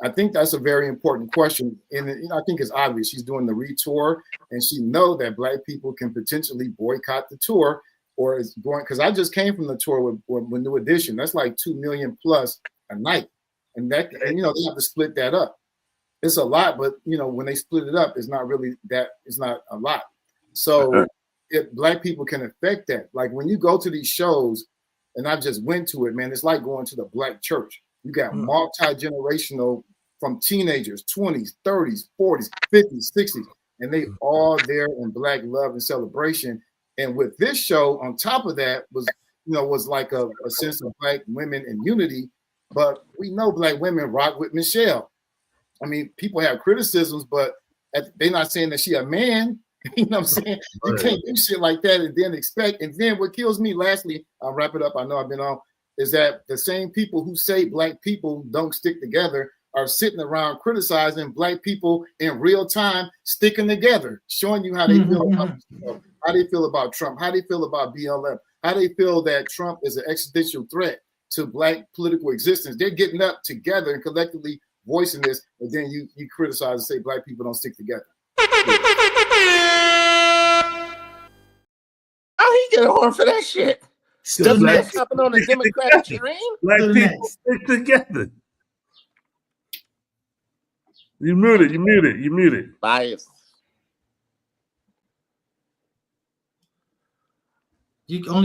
I think that's a very important question. And I think it's obvious. She's doing the retour, and she know that black people can potentially boycott the tour, or is going, because I just came from the tour with New Edition. That's like 2 million plus a night. And they have to split that up. It's a lot, but when they split it up, it's not really that, it's not a lot. So if black people can affect that, like when you go to these shows, and I just went to it, man, it's like going to the black church. You got multi-generational, from teenagers, 20s, 30s, 40s, 50s, 60s, and they all there in black love and celebration. And with this show, on top of that, was like a sense of black women and unity. But we know black women rock with Michelle. I mean, people have criticisms, but they're not saying that she a man. You know what I'm saying? You can't do shit like that and then expect. And then what kills me, lastly, I'll wrap it up, I know I've been on, is that the same people who say black people don't stick together are sitting around criticizing black people in real time sticking together, showing you how they feel about themselves, how they feel about Trump, how they feel about BLM, how they feel that Trump is an existential threat to black political existence. They're getting up together and collectively voicing this, and then you criticize and say black people don't stick together. Oh, he get a horn for that shit. Still hopping on the Democratic train. Black people stick together. You muted. Bias. You can. I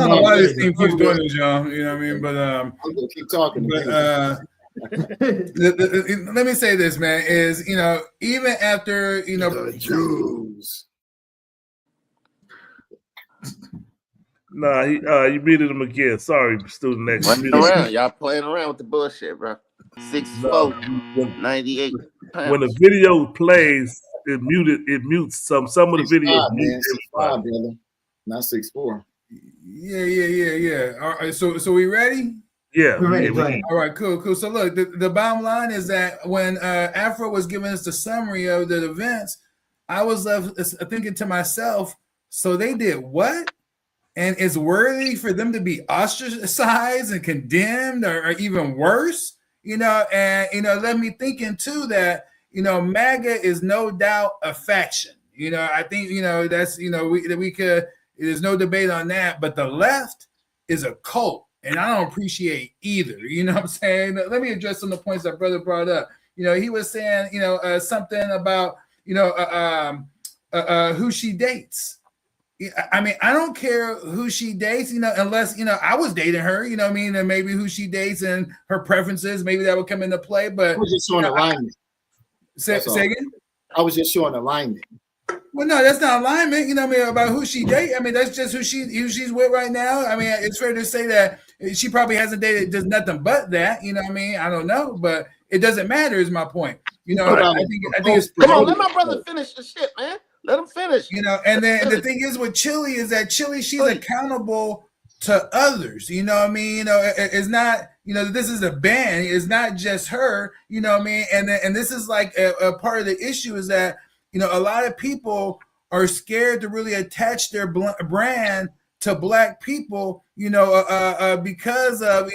don't know why this team keeps doing this, y'all. You know what I mean? But I'm gonna keep talking. But let me say this, man. Is even after the Jews. Nah, you muted him again. Sorry, student next. Y'all playing around with the bullshit, bro. 6'4", 98 pounds. When the video plays, it mutes some of the video. 6'5", brother. Not 6'4". Yeah. All right, so we ready? Yeah, we're ready. All right, cool. So look, the bottom line is that when Afro was giving us the summary of the events, I was left thinking to myself, so they did what? And it's worthy for them to be ostracized and condemned, or even worse, and let me thinking too that MAGA is no doubt a faction. I think that's we could. There's no debate on that, but the left is a cult, and I don't appreciate either. You know what I'm saying? Let me address some of the points that brother brought up. He was saying something about who she dates. I mean, I don't care who she dates, unless, I was dating her, what I mean? And maybe who she dates and her preferences, maybe that would come into play. But I was just showing alignment. Say again? I was just showing alignment. Well, no, that's not alignment, about who she dates. I mean, that's just who she's with right now. I mean, it's fair to say that she probably hasn't dated just nothing but that, I mean? I don't know, but it doesn't matter is my point. I think it's come on, let my brother finish the shit, man. Let him finish. And then the thing is with Chilli is that Chilli, she's accountable to others. You know what I mean? It's not, this is a band. It's not just her, you know what I mean? And this is like a part of the issue is that, a lot of people are scared to really attach their brand to Black people, because of,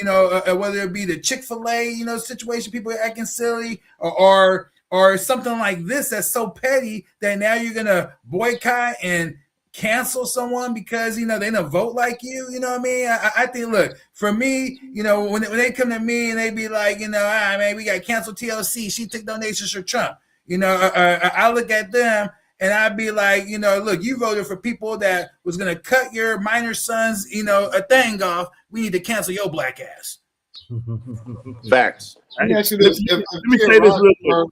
whether it be the Chick-fil-A, situation, people acting silly or something like this that's so petty that now you're going to boycott and cancel someone because, they don't vote like you. You know what I mean? I think, look, for me, when they come to me and they be like, man, we got to cancel TLC. She took donations for Trump. I look at them and I'd be like, look, you voted for people that was going to cut your minor son's, a thing off. We need to cancel your Black ass. Facts. Let me say this real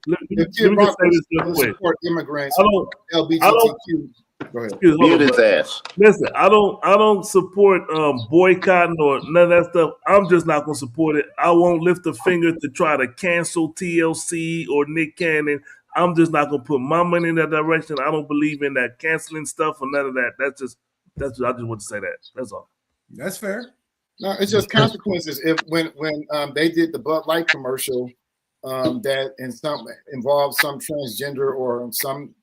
quick. Support immigrants, I don't. LGBTQ. Go ahead. Mute his ass. Listen, I don't support boycotting or none of that stuff. I'm just not gonna support it. I won't lift a finger to try to cancel TLC or Nick Cannon. I'm just not gonna put my money in that direction. I don't believe in that canceling stuff or none of that. I just want to say that. That's all. That's fair. No, it's just consequences. If when they did the Bud Light commercial, that involved some transgender or some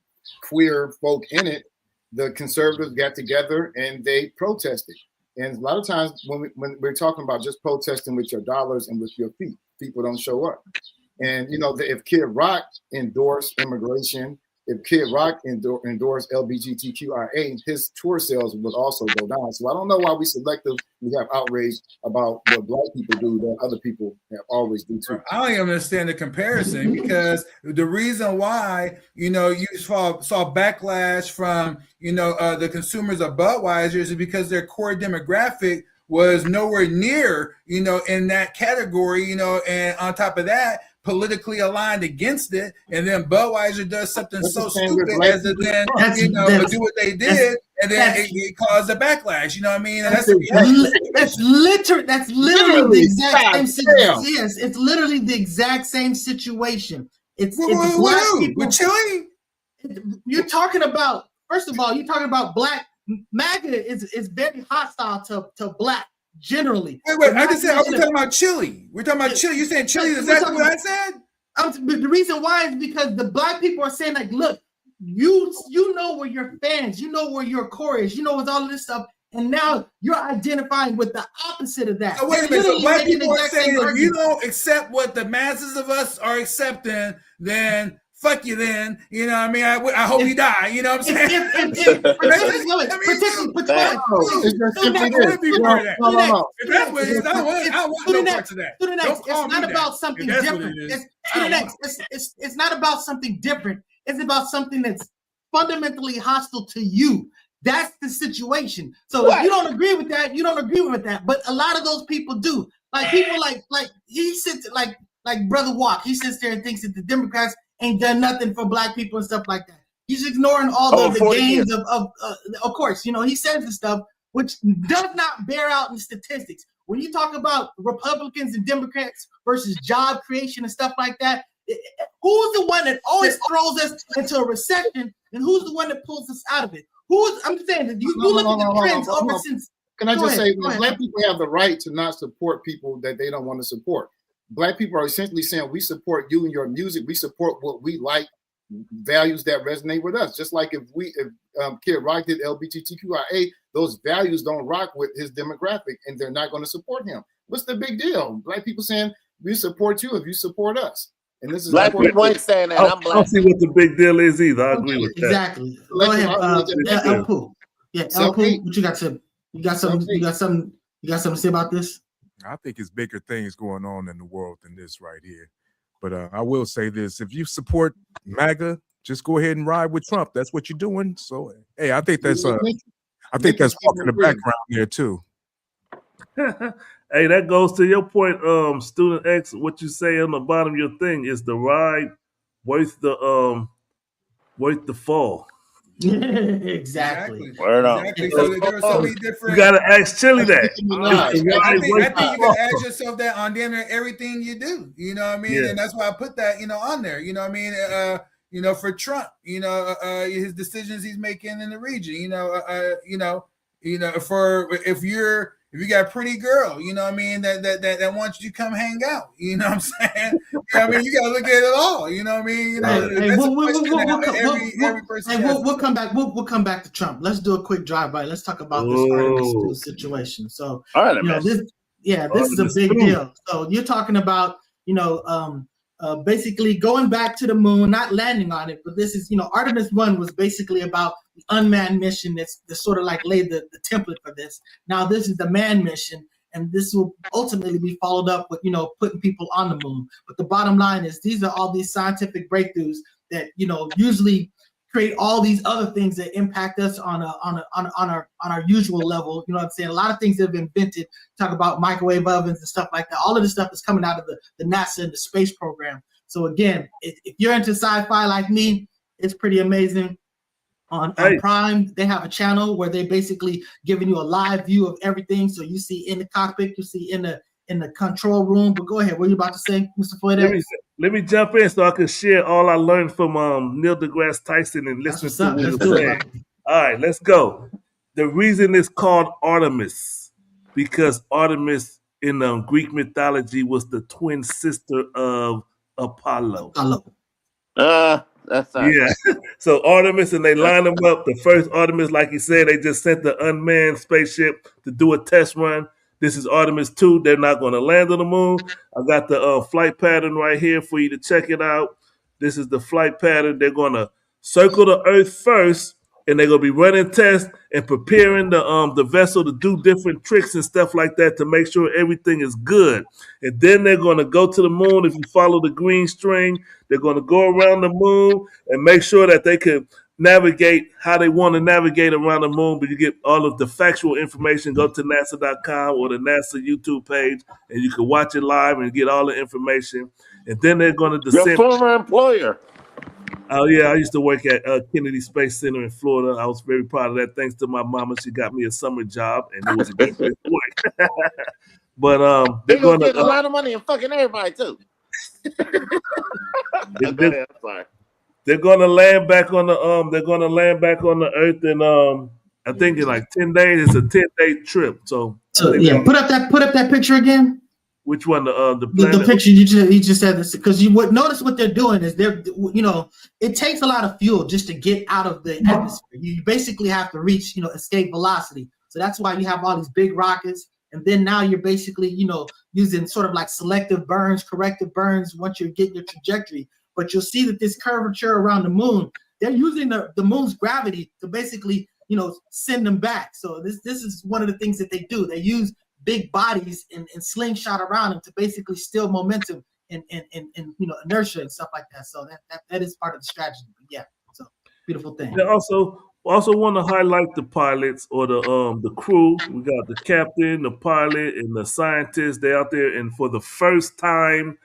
queer folk in it, the conservatives got together and they protested. And a lot of times when we're talking about just protesting with your dollars and with your feet, people don't show up. And if Kid Rock endorsed immigration, if Kid Rock endorsed LGBTQIA, his tour sales would also go down. So I don't know why we have outrage about what Black people do that other people have always do too. I don't even understand the comparison because the reason why you saw backlash from the consumers of Budweiser is because their core demographic was nowhere near in that category, and on top of that, politically aligned against it, and then Budweiser does something so stupid as to then do what they did, and then it caused a backlash. You know what I mean? And that's literally the exact same situation. Yes, it's literally the exact same situation. It's Black people with Chilli. You're talking about, first of all, Black MAGA is very hostile to Black. Generally, wait. I just said we're talking about Chilli. We're talking about Chilli. You saying Chilli? Is that what I said? The reason why is because the Black people are saying like, look, you know where your fans, you know where your core is, you know with all of this stuff, and now you're identifying with the opposite of that. So wait a minute. So Black people are saying if you don't accept what the masses of us are accepting, then fuck you then. You know what I mean? I hope you die. You know what I'm saying? It's not about something different. It's about something that's fundamentally hostile to you. That's the situation. So if you don't agree with that, you don't agree with that. But a lot of those people do. Like people like he sits like Brother Walk. He sits there and thinks that the Democrats ain't done nothing for Black people and stuff like that. He's ignoring all the gains of course, he says this stuff, which does not bear out in statistics. When you talk about Republicans and Democrats versus job creation and stuff like that, who's the one that always throws us into a recession, and who's the one that pulls us out of it? I'm saying that you look at the trends over since. Can I just say, Black people have the right to not support people that they don't want to support. Black people are essentially saying we support you and your music. We support what we like, values that resonate with us. Just like if Kid Rock did LGBTQIA, those values don't rock with his demographic, and they're not going to support him. What's the big deal? Black people saying we support you if you support us. And this is Black people ain't saying that. I'm Black. I don't see what the big deal is either. I agree with that. Exactly. Go ahead, El Pooh. Yeah, El Pooh. What you got to? You got something to say about this? I think it's bigger things going on in the world than this right here. But I will say this. If you support MAGA, just go ahead and ride with Trump. That's what you're doing. So, hey, I think that's I think that's walking in the background there too. Hey, that goes to your point, student X. What you say on the bottom of your thing is the ride worth the fall. Exactly. Word up. Exactly. So there are so many different. You gotta ask Chilli that. I think you gotta ask yourself that on damn near everything you do. You know what I mean? Yeah. And that's why I put that, on there. You know what I mean? For Trump, his decisions he's making in the region. For if you got a pretty girl, you know what I mean, that wants you to come hang out, you know what I'm saying? You gotta look at it all, you know what I mean? We'll come back. We'll come back to Trump. Let's do a quick drive-by. Let's talk about this Artemis II situation. So, this is a big deal. So you're talking about, basically going back to the moon, not landing on it, but this is, Artemis I was basically about the unmanned mission that's sort of like laid the template for this. Now this is the manned mission, and this will ultimately be followed up with, putting people on the moon. But the bottom line is these are all these scientific breakthroughs that, usually create all these other things that impact us on our usual level. You know what I'm saying? A lot of things that have been invented, talk about microwave ovens and stuff like that. All of this stuff is coming out of the NASA and the space program. So again, if you're into sci-fi like me, it's pretty amazing. On Prime, they have a channel where they basically giving you a live view of everything. So you see in the cockpit, you see in the control room. But go ahead. What are you about to say, Mr. Floyd? Let me jump in so I can share all I learned from Neil deGrasse Tyson and listen to what he was saying. All right, let's go. The reason it's called Artemis, because Artemis in Greek mythology was the twin sister of Apollo. That's right. Yeah. So Artemis, and they line them up. The first Artemis, like you said, they just sent the unmanned spaceship to do a test run. This is Artemis II. They're not going to land on the moon. I got the flight pattern right here for you to check it out. This is the flight pattern. They're going to circle the Earth first, and they're going to be running tests and preparing the vessel to do different tricks and stuff like that to make sure everything is good. And then they're going to go to the moon. If you follow the green string, they're going to go around the moon and make sure that they can navigate how they want to navigate around the moon. But you get all of the factual information. Go to NASA.com or the NASA YouTube page, and you can watch it live and get all the information. And then they're going to descend. Your former employer. Oh, yeah, I used to work at Kennedy Space Center in Florida. I was very proud of that. Thanks to my mama, she got me a summer job, and it was a good place to work. But they're going to get a lot of money and fucking everybody, too. They're going to land back on the Earth in I think in like 10 days. It's a 10-day trip. So yeah, put up that picture again. Which one? The picture you just said this, because you would notice what they're doing is it takes a lot of fuel just to get out of the atmosphere. You basically have to reach escape velocity. So that's why you have all these big rockets, and then now you're basically using sort of like selective burns, corrective burns once you're getting your trajectory. But you'll see that this curvature around the moon, they're using the moon's gravity to basically send them back. So this is one of the things that they do. They use big bodies and slingshot around them to basically steal momentum and inertia and stuff like that. So that is part of the strategy. But yeah, so beautiful thing. They also want to highlight the pilots or the crew. We got the captain, the pilot, and the scientists. They're out there, and for the first time,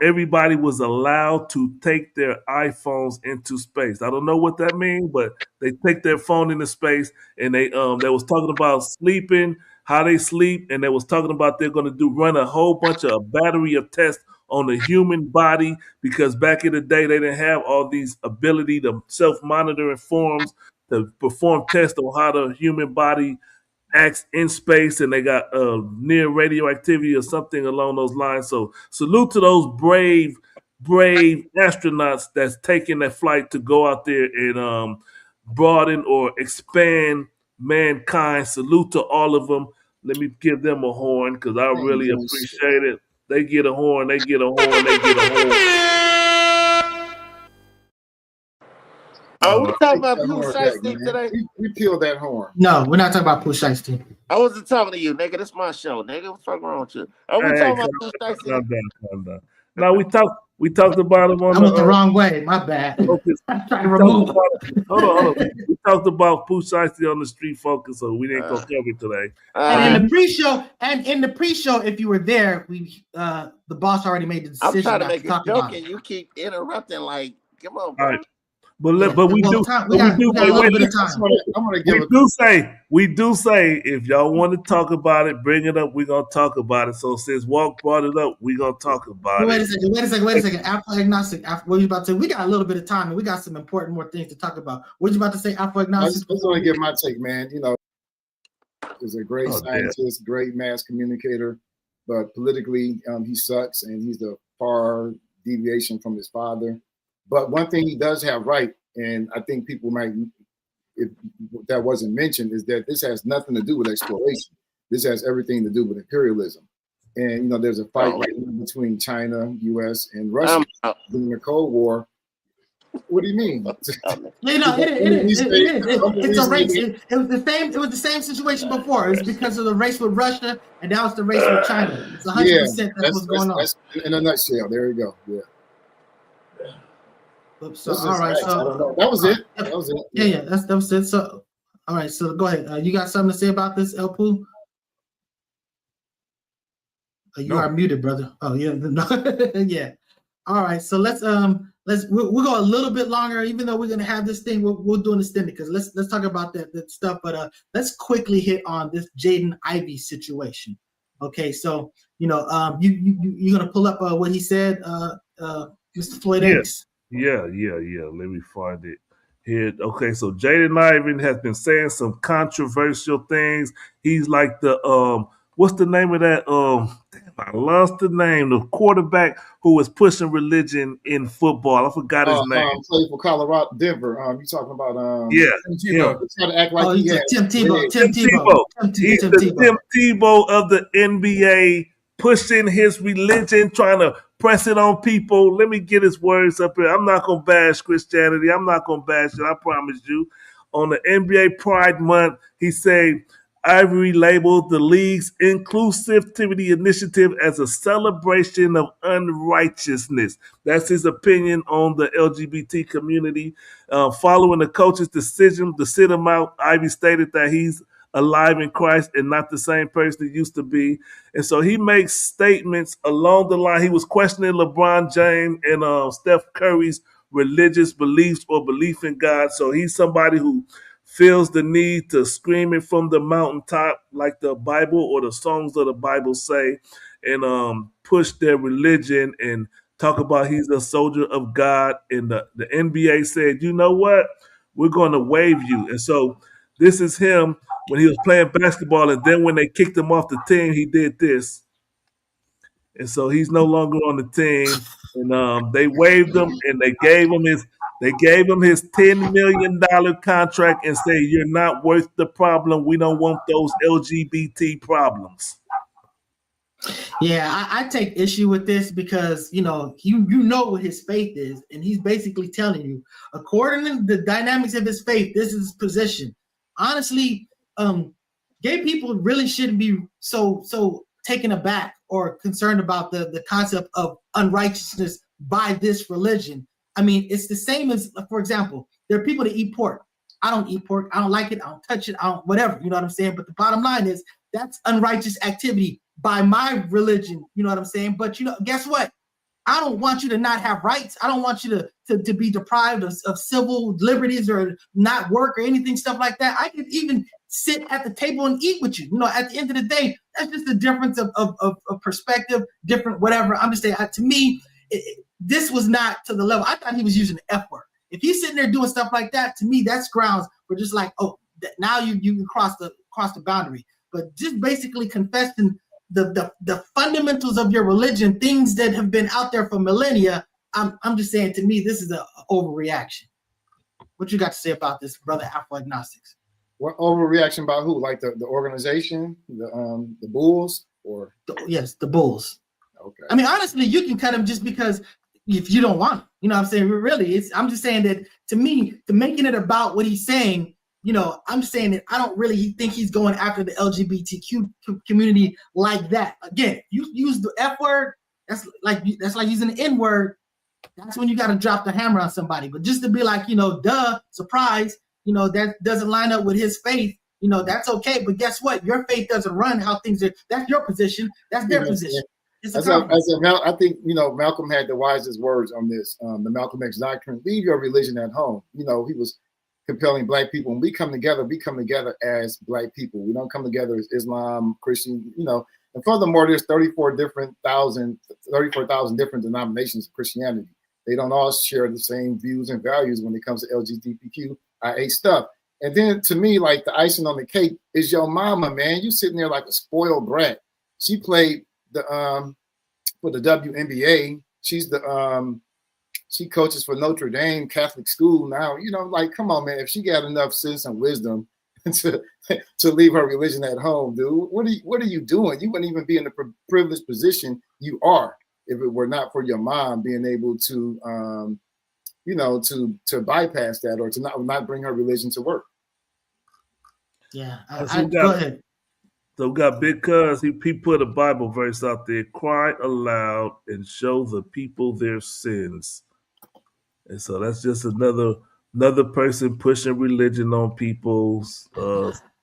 everybody was allowed to take their iPhones into space. I don't know what that means, but they take their phone into space, and they was talking about sleeping, how they sleep, and they was talking about they're going to run a whole bunch of a battery of tests on the human body, because back in the day they didn't have all these ability to self-monitor and forms to perform tests on how the human body acts in space, and they got near radioactivity or something along those lines. So salute to those brave astronauts that's taking that flight to go out there and broaden or expand mankind. Salute to all of them. Let me give them a horn, because I really appreciate it. They get a horn, they get a horn, they get a horn. Are we talking about Pooh Shiesty today? We peeled that horn. No, we're not talking about Pooh Shiesty. I wasn't talking to you, nigga. This is my show, nigga. What's wrong with you? Are we talking about Pooh Shiesty? Calm down. Now we talk We talked about him on I went the wrong way. My bad. Focus. I'm trying to remove. Hold on. We talked about Pooh Shiesty on the street Focus, so we didn't go cover it today. And in the pre-show, if you were there, we the boss already made the decision. I'm trying to not make talk a joke, about and it. you keep interrupting. Like, come on, All bro. right. But we do say if y'all want to talk about it, bring it up. We're gonna talk about it. So since Walk brought it up, we're gonna talk about Wait it. a second. Afro agnostic. What you about to say? We got a little bit of time, and we got some important more things to talk about. What you about to say, Afro agnostic? I just want to give my take, man. You know, he's a great scientist, great mass communicator, but politically, he sucks, and he's a far deviation from his father. But one thing he does have right, and I think people might, if that wasn't mentioned, is that this has nothing to do with exploration. This has everything to do with imperialism. And, you know, there's a fight right now between China, U.S., and Russia during the Cold War. What do you mean? You know, it is. It's a race. It was the same. It was the same situation before. It's because of the race with Russia, and now it's the race with China. It's 100% that's what's going on. That's in a nutshell. There you go. Yeah. So all right, so that was it. That was it. Yeah, that was it. So all right, so go ahead. You got something to say about this, El Poo? You are muted, brother. Oh yeah, no. Yeah. All right, so we'll go a little bit longer, even though we're gonna have this thing. We'll do an extended because let's talk about that stuff. But let's quickly hit on this Jaden Ivey situation. Okay, so you you're gonna pull up what he said, Mr. Floyd X. Yeah. Let me find it here. Okay, so Jaden Ivey has been saying some controversial things. He's like the what's the name of that? Damn, I lost the name. The quarterback who was pushing religion in football. I forgot his name. Played for Colorado, Denver. You talking about Tim Tebow. Trying to act like Tim Tebow. He's the Tim Tebow of the NBA, pushing his religion, trying to press it on people. Let me get his words up here. I'm not going to bash Christianity. I'm not going to bash it. I promise you. On the NBA Pride Month, he said, Ivory labeled the league's inclusivity initiative as a celebration of unrighteousness. That's his opinion on the LGBT community. Following the coach's decision to sit him out, Ivy stated that he's alive in Christ and not the same person he used to be. And so he makes statements along the line. He was questioning LeBron James and Steph Curry's religious beliefs or belief in God. So he's somebody who feels the need to scream it from the mountaintop like the Bible or the songs of the Bible say, and push their religion and talk about he's a soldier of God. And the NBA said, you know what? We're going to waive you. And so this is him when he was playing basketball, and then when they kicked him off the team, he did this. And so he's no longer on the team. And they waived him, and they gave him his $10 million contract and say, you're not worth the problem. We don't want those LGBT problems. Yeah, I take issue with this because, you know what his faith is, and he's basically telling you, according to the dynamics of his faith, this is his position. Honestly, gay people really shouldn't be so taken aback or concerned about the concept of unrighteousness by this religion. I mean, it's the same as, for example, there are people that eat pork. I don't eat pork. I don't like it. I don't touch it. I don't, whatever. You know what I'm saying? But the bottom line is that's unrighteous activity by my religion. You know what I'm saying? But, guess what? I don't want you to not have rights. I don't want you to be deprived of civil liberties or not work or anything, stuff like that. I could even sit at the table and eat with you. At the end of the day, that's just a difference of perspective, different whatever. I'm just saying, to me, this was not to the level. I thought he was using the F word. If he's sitting there doing stuff like that, to me, that's grounds for just like, now you cross the boundary. But just basically confessing the fundamentals of your religion, things that have been out there for millennia. I'm just saying, to me, this is an overreaction. What you got to say about this, brother Afro Agnostics? What overreaction by who? Like the organization, the Bulls, or yes, the Bulls. Okay. I mean, honestly, you can cut him just because if you don't want him. You know what I'm saying? Really, I'm just saying that, to me, to making it about what he's saying, I'm just saying that I don't really think he's going after the LGBTQ community like that. Again, you use the F word, that's like using the N word. that's when you got to drop the hammer on somebody. But just to be like, duh, surprise, that doesn't line up with his faith, that's okay. But guess what? Your faith doesn't run how things are. That's your position. That's their position. I think, Malcolm had the wisest words on this, the Malcolm X doctrine. Leave your religion at home. He was compelling Black people. When we come together as Black people. We don't come together as Islam, Christian, And furthermore, there's 34,000 different denominations of Christianity. They don't all share the same views and values when it comes to LGBTQIA stuff. And then to me, like the icing on the cake is your mama, man. You sitting there like a spoiled brat. She played for the WNBA. She's she coaches for Notre Dame Catholic school now. Like, come on, man. If she got enough sense and wisdom to leave her religion at home, dude, what are you doing? You wouldn't even be in the privileged position you are if it were not for your mom being able to to bypass that or to not bring her religion to work. Yeah, go ahead. So we got Big Cuz, he put a Bible verse out there, cry aloud and show the people their sins. And so that's just another person pushing religion on people,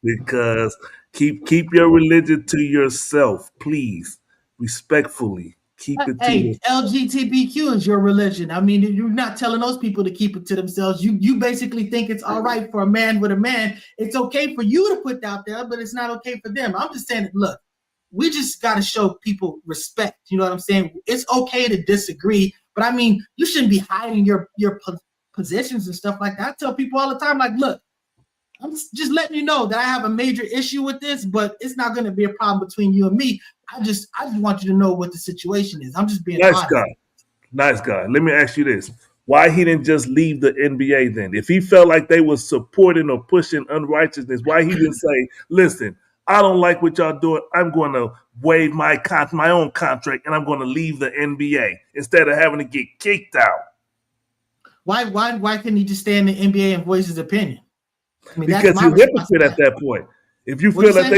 because keep your religion to yourself, please, respectfully. Keep it to yourself. LGBTQ is your religion. I mean, you're not telling those people to keep it to themselves. You basically think it's all right for a man with a man. It's okay for you to put out there, but it's not okay for them. I'm just saying, look, we just got to show people respect. You know what I'm saying? It's okay to disagree, but I mean, you shouldn't be hiding your positions and stuff like that. I tell people all the time, like, look, I'm just letting you know that I have a major issue with this, but it's not going to be a problem between you and me. I just want you to know what the situation is. I'm just being honest. Nice guy. Let me ask you this. Why he didn't just leave the NBA then? If he felt like they were supporting or pushing unrighteousness, why he didn't say, listen, I don't like what y'all doing. I'm going to waive my own contract and I'm going to leave the NBA instead of having to get kicked out. Why couldn't he just stay in the NBA and voice his opinion? I mean, because he's a hypocrite at that point. If you feel that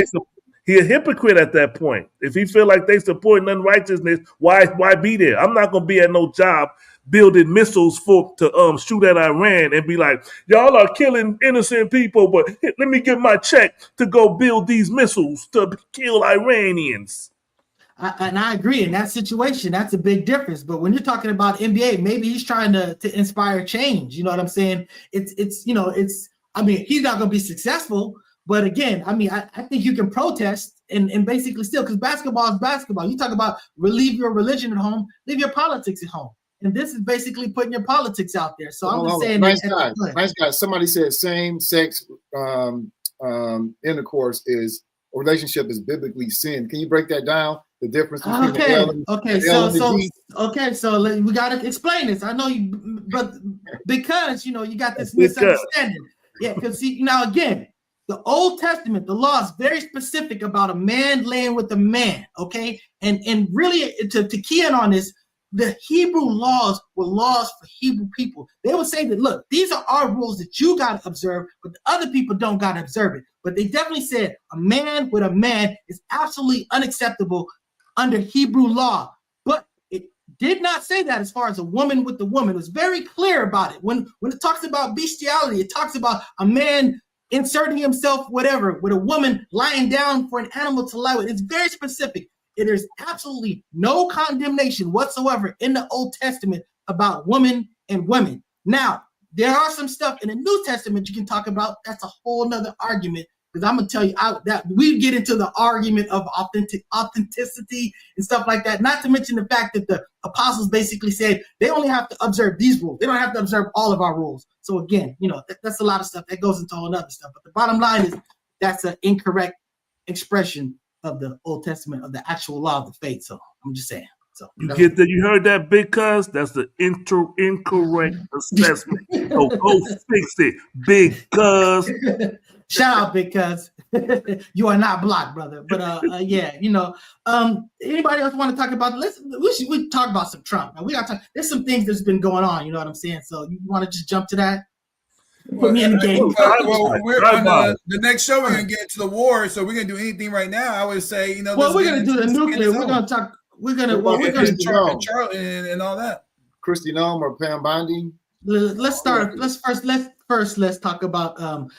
he's a hypocrite at that point. If he feel like they supporting unrighteousness, why be there? I'm not gonna be at no job building missiles to shoot at Iran and be like, y'all are killing innocent people, but let me get my check to go build these missiles to kill Iranians. And I agree in that situation. That's a big difference. But when you're talking about NBA, maybe he's trying to inspire change. You know what I'm saying? I mean, he's not going to be successful, but again, I mean, I think you can protest and basically still, because basketball is basketball. You talk about leave your religion at home, leave your politics at home. And this is basically putting your politics out there. So I'm just saying. Nice guy. Somebody said same-sex intercourse a relationship is biblically sin. Can you break that down? The difference between so we got to explain this. I know you, but because, you got this misunderstanding. Yeah, because now again, the Old Testament, the law is very specific about a man laying with a man, okay? And really, to key in on this, the Hebrew laws were laws for Hebrew people. They would say that, look, these are our rules that you got to observe, but the other people don't got to observe it. But they definitely said a man with a man is absolutely unacceptable under Hebrew law. But it did not say that as far as a woman with a woman. It was very clear about it. When it talks about bestiality, it talks about a man inserting himself, whatever, with a woman lying down for an animal to lie with. It's very specific. There is absolutely no condemnation whatsoever in the Old Testament about women and women. Now, there are some stuff in the New Testament you can talk about. That's a whole nother argument, because I'm going to tell you that we get into the argument of authenticity and stuff like that, not to mention the fact that the apostles basically said they only have to observe these rules. They don't have to observe all of our rules. So again, that's a lot of stuff that goes into all other stuff. But the bottom line is that's an incorrect expression of the Old Testament, of the actual law of the faith. So I'm just saying. So you get that? You heard that, Big Cuz? That's the incorrect assessment. So go fix it, Big Cuz. Shout out, Big Cuz. You are not blocked, brother. But anybody else want to talk about? We talk about some Trump. Now, we got to talk. There's some things that's been going on. You know what I'm saying? So you want to just jump to that? Put me in the game. We're on the next show. We're gonna get into the war, so we're gonna do anything right now. I would say, we're gonna do the nuclear. We're gonna talk. We're gonna Charlie and all that. Christy Nome or Pam Bondi? Let's talk about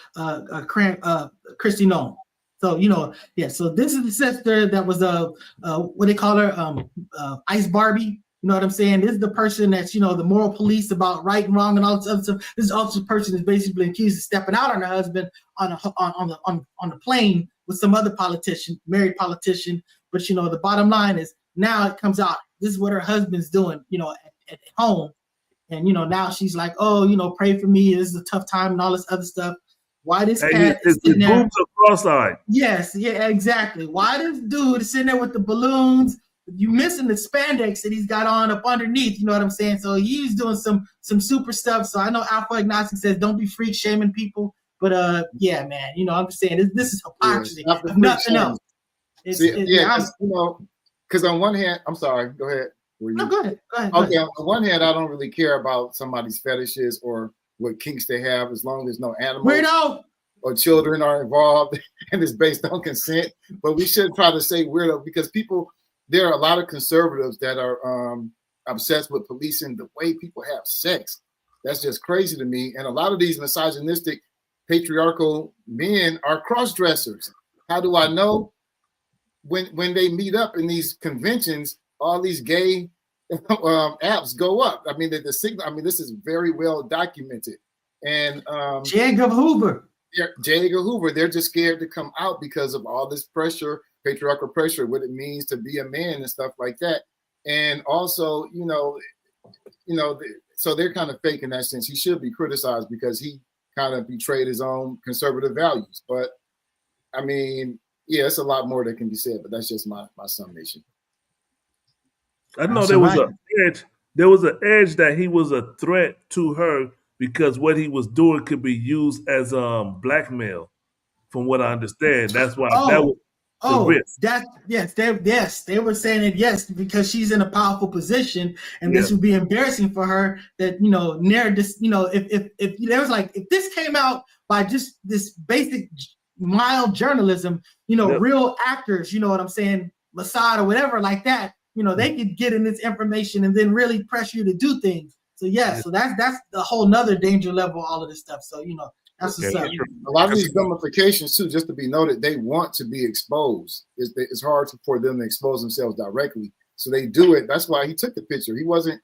Christy Nome. So so this is the sister that was what they call her, Ice Barbie. You know what I'm saying? This is the person that's the moral police about right and wrong and all this other stuff. This also person is basically accused of stepping out on her husband on the plane with some other politician, married politician. But the bottom line is now it comes out this is what her husband's doing, at home, and now she's like, oh, pray for me. This is a tough time and all this other stuff. Why this cat is sitting there? Boobs are cross-eyed. Yes, yeah, exactly. Why this dude is sitting there with the balloons? You missing the spandex that he's got on up underneath. You know what I'm saying? So he's doing some super stuff. So I know Alpha Agnostic says don't be freak shaming people, but yeah, man. I'm just saying this is hypocrisy. Yeah, nothing else. Because on one hand, I'm sorry. Go ahead. No, go ahead. Okay, on one hand, I don't really care about somebody's fetishes or what kinks they have, as long as no animals or children are involved and it's based on consent. But we should try to say weirdo because there are a lot of conservatives that are obsessed with policing the way people have sex. That's just crazy to me. And a lot of these misogynistic, patriarchal men are cross-dressers. How do I know? When they meet up in these conventions, all these gay apps go up. I mean, the signal. I mean, this is very well documented. And J. Edgar Hoover, they're just scared to come out because of all this pressure, patriarchal pressure, what it means to be a man and stuff like that. And also, so they're kind of fake in that sense. He should be criticized because he kind of betrayed his own conservative values. But I mean, yeah, it's a lot more that can be said, but that's just my summation. I know there was an edge. There was an edge that he was a threat to her because what he was doing could be used as blackmail. From what I understand, that's why that was the risk. They were saying it, yes, because she's in a powerful position, and this would be embarrassing for her. That if there was if this came out by just this basic mild journalism, real actors, you know what I'm saying, Mossad or whatever like that. They could get in this information and then really pressure you to do things. So so that's the whole nother danger level, all of this stuff. So that's what's up. A lot of these gamifications too, just to be noted, they want to be exposed. It's hard for them to expose themselves directly, so they do it. That's why he took the picture. He wasn't,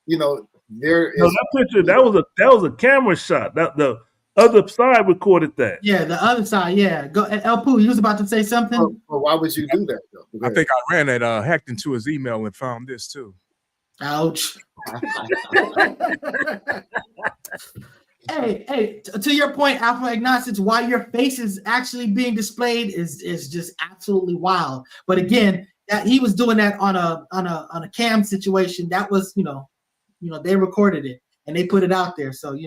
there. No, that picture that was a camera shot. That the other side recorded that. Yeah, the other side. Yeah, go. El Poo, you was about to say something. Well, why would you do that though? I think I ran it, hacked into his email and found this too. Ouch. Hey, to your point, Alpha Agnostics, why your face is actually being displayed is just absolutely wild. But again, that he was doing that on a cam situation. That was, they recorded it and they put it out there. So,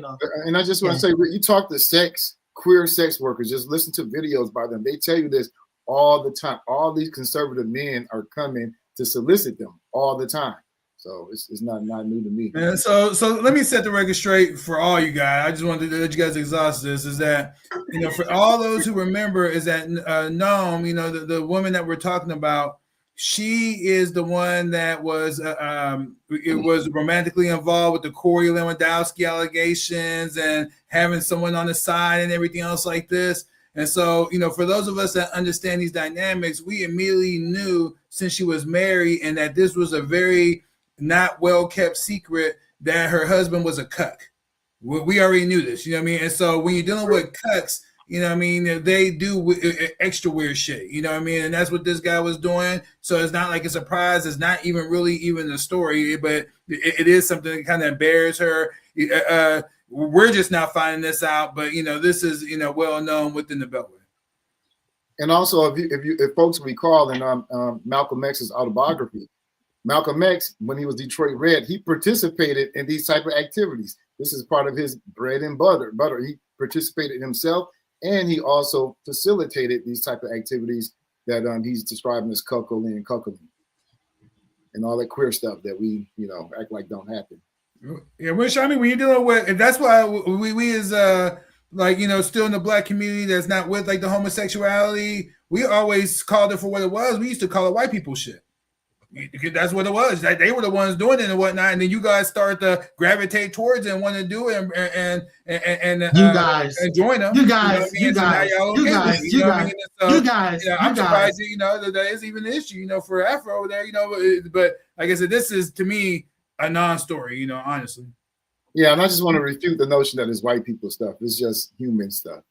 And I just want to say, you talk to queer sex workers, just listen to videos by them. They tell you this all the time. All these conservative men are coming to solicit them all the time. So it's not new to me. And so let me set the record straight for all you guys. I just wanted to let you guys exhaust this. Is that for all those who remember, is that Nome, the woman that we're talking about, she is the one that was was romantically involved with the Corey Lewandowski allegations and having someone on the side and everything else like this. And so, for those of us that understand these dynamics, we immediately knew since she was married and that this was a very not well-kept secret that her husband was a cuck. We already knew this, And so when you're dealing with cucks, they do extra weird shit, And that's what this guy was doing. So it's not like a surprise. It's not even a story, but it is something that kind of embarrassed her. We're just now finding this out, but this is well known within the Beltway. And also, if folks recall in Malcolm X's autobiography, Malcolm X, when he was Detroit Red, he participated in these type of activities. This is part of his bread and butter. He participated himself, and he also facilitated these type of activities that he's describing as cuckolding and cuckolding, and all that queer stuff that we act like don't happen. Yeah, when you're dealing with, and that's why we as still in the Black community that's not with the homosexuality, we always called it for what it was. We used to call it white people shit. Because that's what it was. They were the ones doing it and whatnot, and then you guys start to gravitate towards it and want to do it and join them. You guys. I'm surprised. That that is even an issue. For Afro there. But like I said, this is to me a non-story. Honestly. Yeah, and I just want to refute the notion that it's white people stuff. It's just human stuff.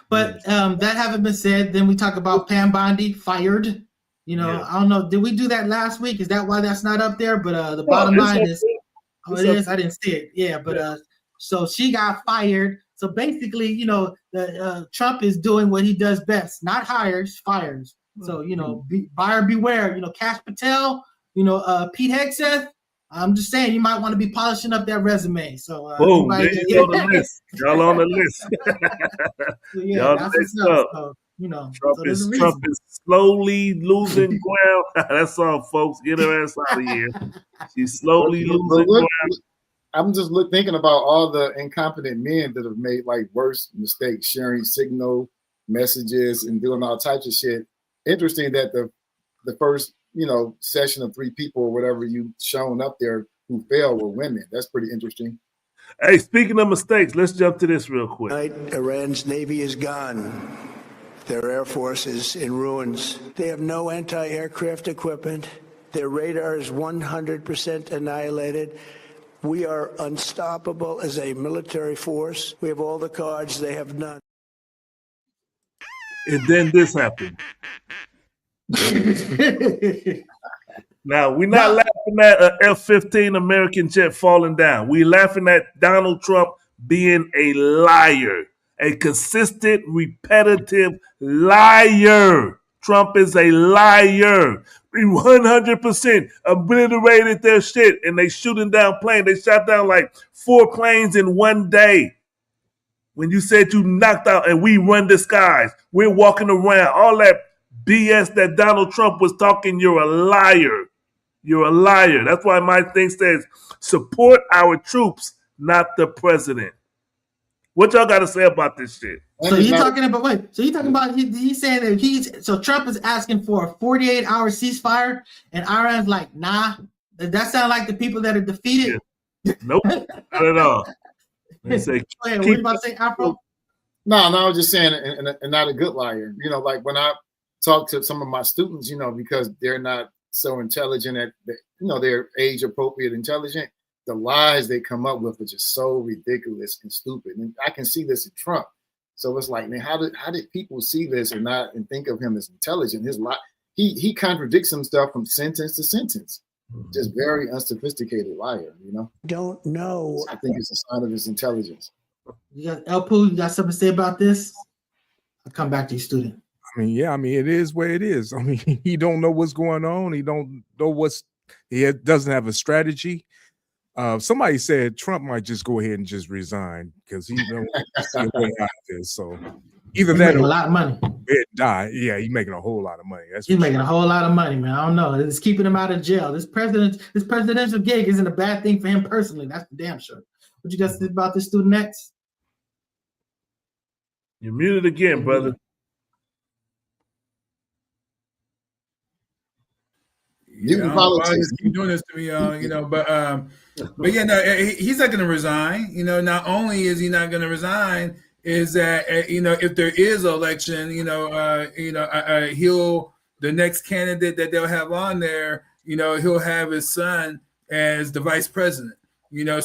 But that having been said, then we talk about Pam Bondi fired. I don't know. Did we do that last week? Is that why that's not up there? But the bottom line is, it is. I didn't see it. Yeah, but so she got fired. So basically, the Trump is doing what he does best: not hires, fires. So buyer beware. Cash Patel. Pete Hegseth. I'm just saying, you might want to be polishing up that resume. So, boom, there you go on the list. Y'all on the list. So, yeah, that's what's up. So, Trump is slowly losing ground. That's all, folks. Get her ass out of here. She's slowly losing ground. I'm just thinking about all the incompetent men that have made like worse mistakes, sharing signal messages and doing all types of shit. Interesting that the first session of 3 people or whatever you shown up there who failed were women. That's pretty interesting. Hey, speaking of mistakes, let's jump to this real quick. Tonight, Iran's Navy is gone. Their Air Force is in ruins. They have no anti-aircraft equipment. Their radar is 100% annihilated. We are unstoppable as a military force. We have all the cards. They have none. And then this happened. Now, we're not laughing at an F-15 American jet falling down. We're laughing at Donald Trump being a liar, a consistent, repetitive liar. Trump is a liar. 100% obliterated their shit, and they shooting down planes. They shot down like 4 planes in one day. When you said you knocked out and we run the skies, we're walking around, all that BS that Donald Trump was talking, you're a liar. You're a liar. That's why my thing says support our troops, not the president. What y'all got to say about this shit? So you're talking about he's saying that Trump is asking for a 48-hour ceasefire and Iran's like, nah. Does that sound like the people that are defeated? Yeah. Nope, not at all. Say, what are you about to say, Afro? No, I was just saying, and not a good liar. Like when I talk to some of my students, because they're not so intelligent at, they're age appropriate intelligent. The lies they come up with are just so ridiculous and stupid. And I can see this in Trump. So it's like, man, how did people see this and think of him as intelligent? His lie, he contradicts himself from sentence to sentence. Just very unsophisticated liar, Don't know. I think it's a sign of his intelligence. You got Elpo, you got something to say about this? I'll come back to you, student. It is where it is. He don't know what's going on. He don't know doesn't have a strategy. Somebody said Trump might just go ahead and just resign because he don't see a way out of this. So either that or a lot of money. Die. Yeah, he's making a whole lot of money. He's making a whole lot of money, man. I don't know. It's keeping him out of jail. This presidential gig isn't a bad thing for him personally. That's for damn sure. What you guys think about this student next? You're muted again, brother. Politics. Keep doing this to me, but yeah, no, he's not going to resign. Not only is he not going to resign, is that if there is an election, the next candidate that they'll have on there, he'll have his son as the vice president,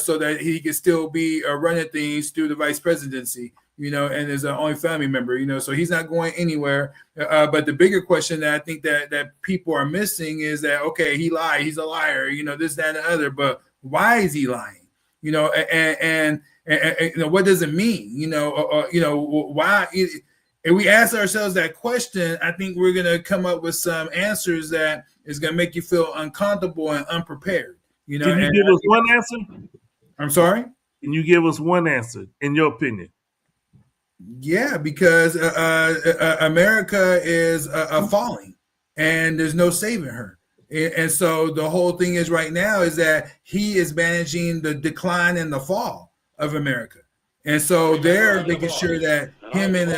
so that he can still be running things through the vice presidency. And is an only family member, so he's not going anywhere. But the bigger question that I think that people are missing is that, okay, he lied, he's a liar, this, that, and the other, but why is he lying? And what does it mean? Why? If we ask ourselves that question, I think we're going to come up with some answers that is going to make you feel uncomfortable and unprepared. Can you give us one answer? I'm sorry? Can you give us one answer, in your opinion? Yeah, because America is falling, and there's no saving her. And so the whole thing is right now is that he is managing the decline and the fall of America. And so they're making sure that him and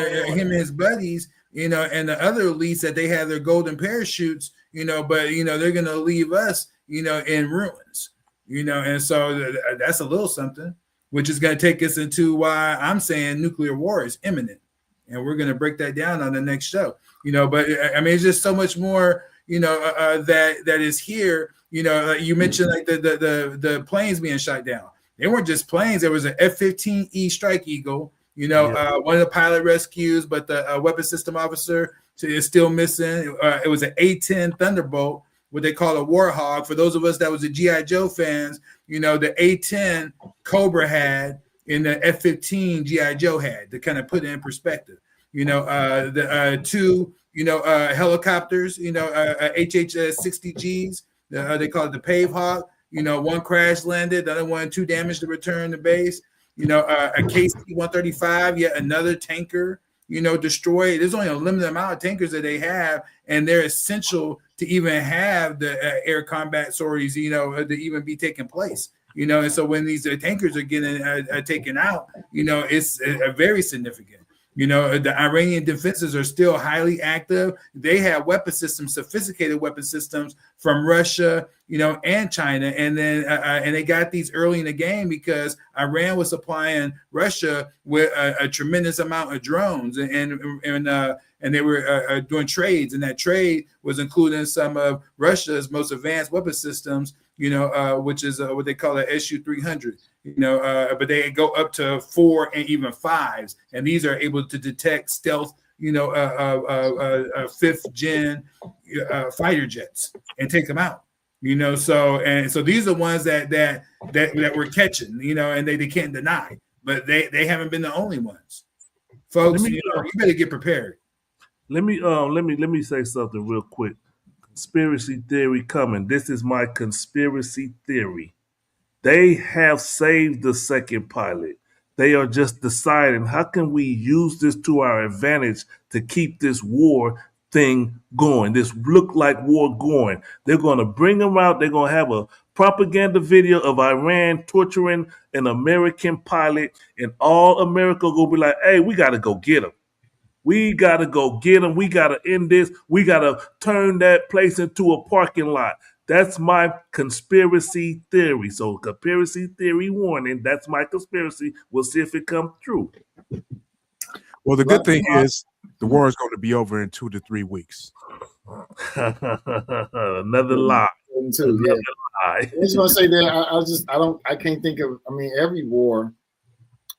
his buddies, and the other elites, that they have their golden parachutes, but they're going to leave us, in ruins, and so that's a little something, which is going to take us into why I'm saying nuclear war is imminent, and we're going to break that down on the next show, but I mean, it's just so much more, that is here. You mentioned like the planes being shot down. They weren't just planes. There was an F-15E Strike Eagle, one of the pilot rescues, but the weapon system officer is still missing. It was an A-10 Thunderbolt, what they call a Warhawk. For those of us that was the G.I. Joe fans, the A-10 Cobra had and the F-15 G.I. Joe had, to kind of put it in perspective. The two, helicopters, HH-60Gs, they call it the Pave Hawk. One crash landed, the other one too damaged to return to base. A KC-135, yet another tanker, destroyed. There's only a limited amount of tankers that they have, and they're essential to even have the air combat sorties, to even be taking place. And so when these tankers are getting taken out, it's very significant. The Iranian defenses are still highly active. They have weapon systems, sophisticated weapon systems from Russia, and China. And then and they got these early in the game because Iran was supplying Russia with a tremendous amount of drones, and they were doing trades, and that trade was including some of Russia's most advanced weapon systems, which is what they call a Su-300. But they go up to 4 and even 5s, and these are able to detect stealth, 5th gen fighter jets and take them out. So these are ones that we're catching, and they can't deny, but they haven't been the only ones, folks. You better get prepared. Let me say something real quick. Conspiracy theory coming. This is my conspiracy theory. They have saved the second pilot. They are just deciding, how can we use this to our advantage to keep this war thing going, this look like war going. They're going to bring them out. They're going to have a propaganda video of Iran torturing an American pilot, and all America will be like, hey, we got to go get him. We got to go get him. We got to end this. We got to turn that place into a parking lot. That's my conspiracy theory. So conspiracy theory warning. That's my conspiracy. We'll see if it comes true. Well, the good thing is the war is going to be over in 2 to 3 weeks. Another lie. Another lie. I was going to say that I can't think of, every war,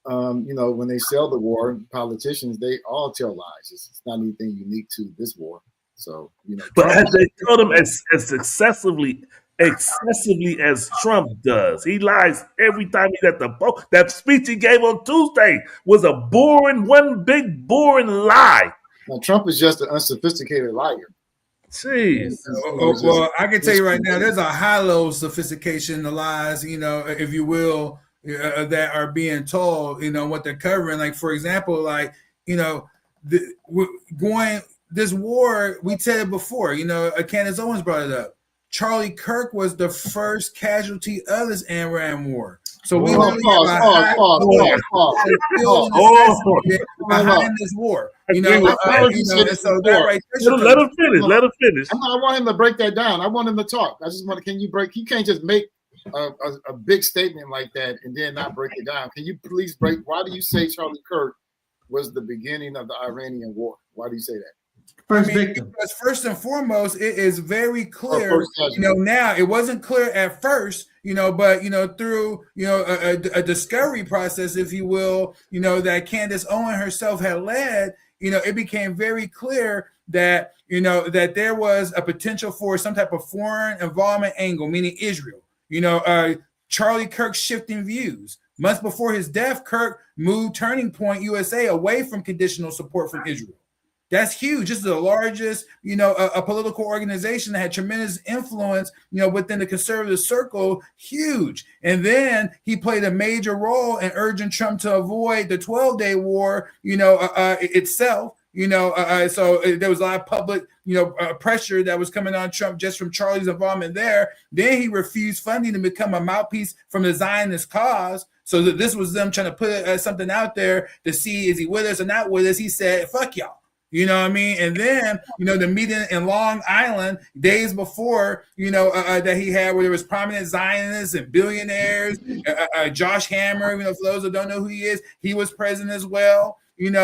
when they sell the war, politicians, they all tell lies. It's not anything unique to this war. So, but as they tell them as excessively as Trump does. He lies every time he's at the vote. That speech he gave on Tuesday was one big boring lie. Now, Trump is just an unsophisticated liar. Jeez. Well, I can tell you right now, there's a high-low sophistication in the lies, if you will, that are being told, what they're covering. Like, for example, this war, we said it before, Candace Owens brought it up. Charlie Kirk was the first casualty of this Iran war. So we really have behind this war. Let him finish. I want him to break that down. I want him to talk. You can't just make a big statement like that and then not break it down. Can you please why do you say Charlie Kirk was the beginning of the Iranian war? Why do you say that? Because first and foremost, it is very clear. Now it wasn't clear at first, but through a discovery process, if you will, that Candace Owens herself had led, it became very clear that that there was a potential for some type of foreign involvement angle, meaning Israel. Charlie Kirk shifting views. Months before his death, Kirk moved Turning Point USA away from conditional support from Israel. That's huge. This is the largest, a political organization that had tremendous influence, within the conservative circle, huge. And then he played a major role in urging Trump to avoid the 12-day war, itself. So there was a lot of public, pressure that was coming on Trump just from Charlie's involvement there. Then he refused funding to become a mouthpiece from the Zionist cause. So that this was them trying to put something out there to see, is he with us or not with us? He said, fuck y'all. You know what I mean? And then, the meeting in Long Island days before, that he had where there was prominent Zionists and billionaires, Josh Hammer, for those that don't know who he is, he was present as well. And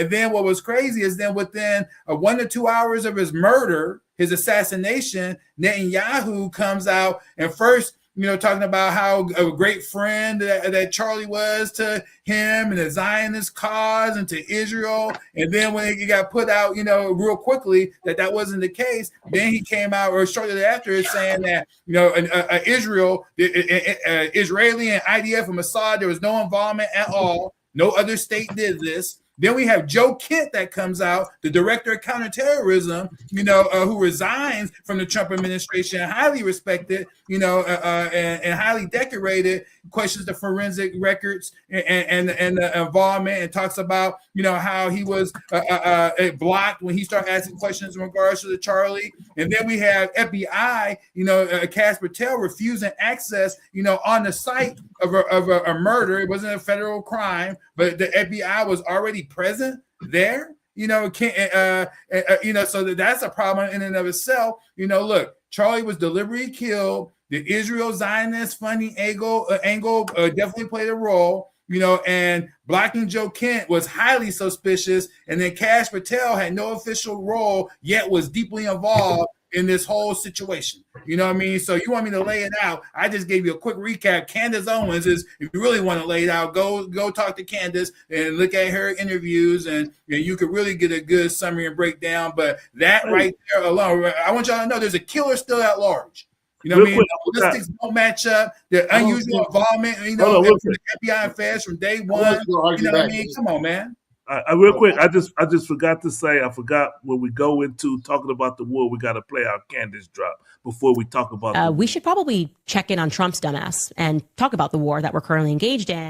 then what was crazy is then within 1 to 2 hours of his murder, his assassination, Netanyahu comes out and first, talking about how a great friend that Charlie was to him and the Zionist cause and to Israel. And then when it got put out, real quickly that wasn't the case, then he came out or shortly thereafter saying that, Israeli and IDF and Mossad, there was no involvement at all. No other state did this. Then we have Joe Kent that comes out, the director of counterterrorism, who resigns from the Trump administration, highly respected, and highly decorated, questions the forensic records and the involvement and talks about, how he was blocked when he started asking questions in regards to the Charlie. And then we have FBI, Cass Patel refusing access, on the site of a murder. It wasn't a federal crime, but the FBI was already present there. So that's a problem in and of itself. Look, Charlie was deliberately killed. The Israel Zionist funding angle definitely played a role. And blocking Joe Kent was highly suspicious. And then Cash Patel had no official role, yet was deeply involved in this whole situation. You know what I mean? So you want me to lay it out? I just gave you a quick recap. Candace Owens is, if you really want to lay it out, go talk to Candace and look at her interviews, and you could really get a good summary and breakdown. But that right there alone, I want y'all to know there's a killer still at large. You know what I mean? The ballistics don't match up. The unusual involvement, from the FBI affairs from day one. You know what I mean? Come on, man. Real quick, I just forgot to say, when we go into talking about the war, we got to play our Candace drop before we talk about we should probably check in on Trump's dumbass and talk about the war that we're currently engaged in.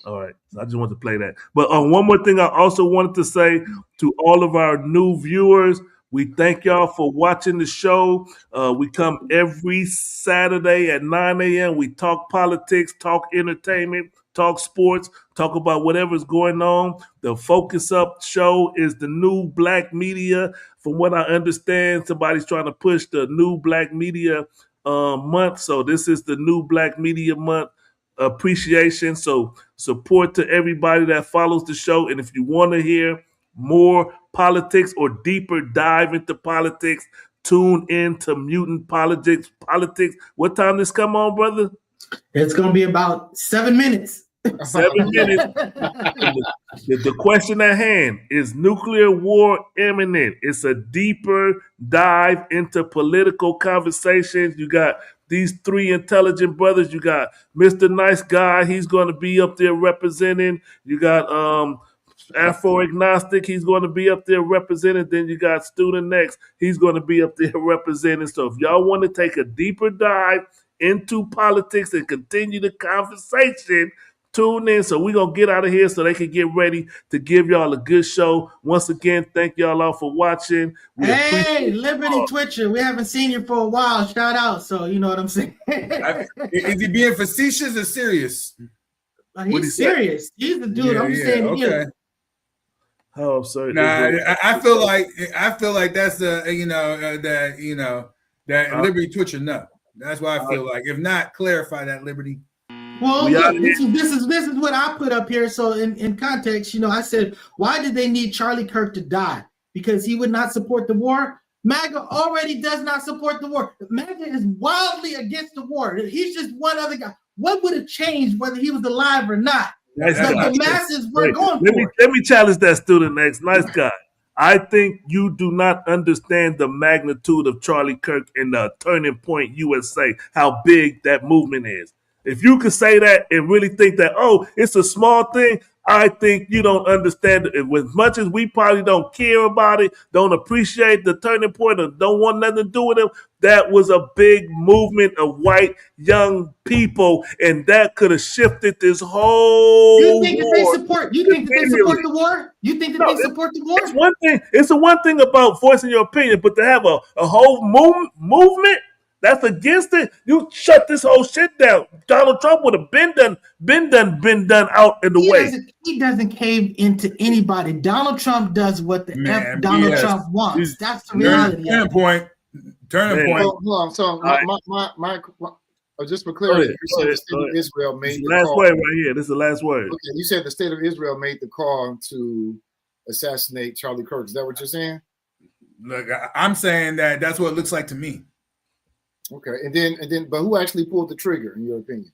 All right. I just wanted to play that. But one more thing I also wanted to say to all of our new viewers, we thank y'all for watching the show. We come every Saturday at 9 a.m. We talk politics, talk entertainment, talk sports, talk about whatever's going on. The Focus Up show is the new black media. From what I understand, somebody's trying to push the new black media month. So this is the new black media month appreciation. So support to everybody that follows the show. And if you want to hear more politics or deeper dive into politics, tune in to Mutant Politics. What time this come on, brother? It's going to be about 7 minutes. 7 minutes. The question at hand, is nuclear war imminent? It's a deeper dive into political conversations. You got these three intelligent brothers. You got Mr. Nice Guy. He's going to be up there representing. You got Afro-agnostic, he's going to be up there representing. Then you got Student Next, he's going to be up there representing. So if y'all want to take a deeper dive into politics and continue the conversation, tune in. So we're going to get out of here so they can get ready to give y'all a good show. Once again, thank y'all all for watching. Hey, Liberty Twitcher, we haven't seen you for a while. Shout out. So you know what I'm saying. Is he being facetious or serious? He's serious. He's the dude. I'm just saying. Okay. Oh, I'm sorry. Nah, I feel like that's that Liberty Twitcher. No, that's why I feel like. If not, clarify that, Liberty. Well, look, this is what I put up here. So in context, I said, why did they need Charlie Kirk to die? Because he would not support the war. MAGA already does not support the war. MAGA is wildly against the war. He's just one other guy. What would have changed whether he was alive or not? The masses were going for it. Let me challenge that, Student Next. Nice guy. I think you do not understand the magnitude of Charlie Kirk and the Turning Point USA, how big that movement is. If you could say that and really think that, it's a small thing, I think you don't understand it. As much as we probably don't care about it, don't appreciate the Turning Point, or don't want nothing to do with them, that was a big movement of white young people, and that could have shifted this whole You think that they support the war? You think that they support the war? It's one thing. It's the one thing about voicing your opinion, but to have a whole movement, That's against it. You shut this whole shit down. Donald Trump would have been done out in the way. He doesn't cave into anybody. Donald Trump does what the F Donald Trump wants. That's the reality. Turning point. So just for clarity, you said the state of Israel made the last call. word right here. This is the last word. Okay, you said the state of Israel made the call to assassinate Charlie Kirk. Is that what you're saying? Look, I'm saying that's what it looks like to me. Okay, and then, but who actually pulled the trigger, in your opinion?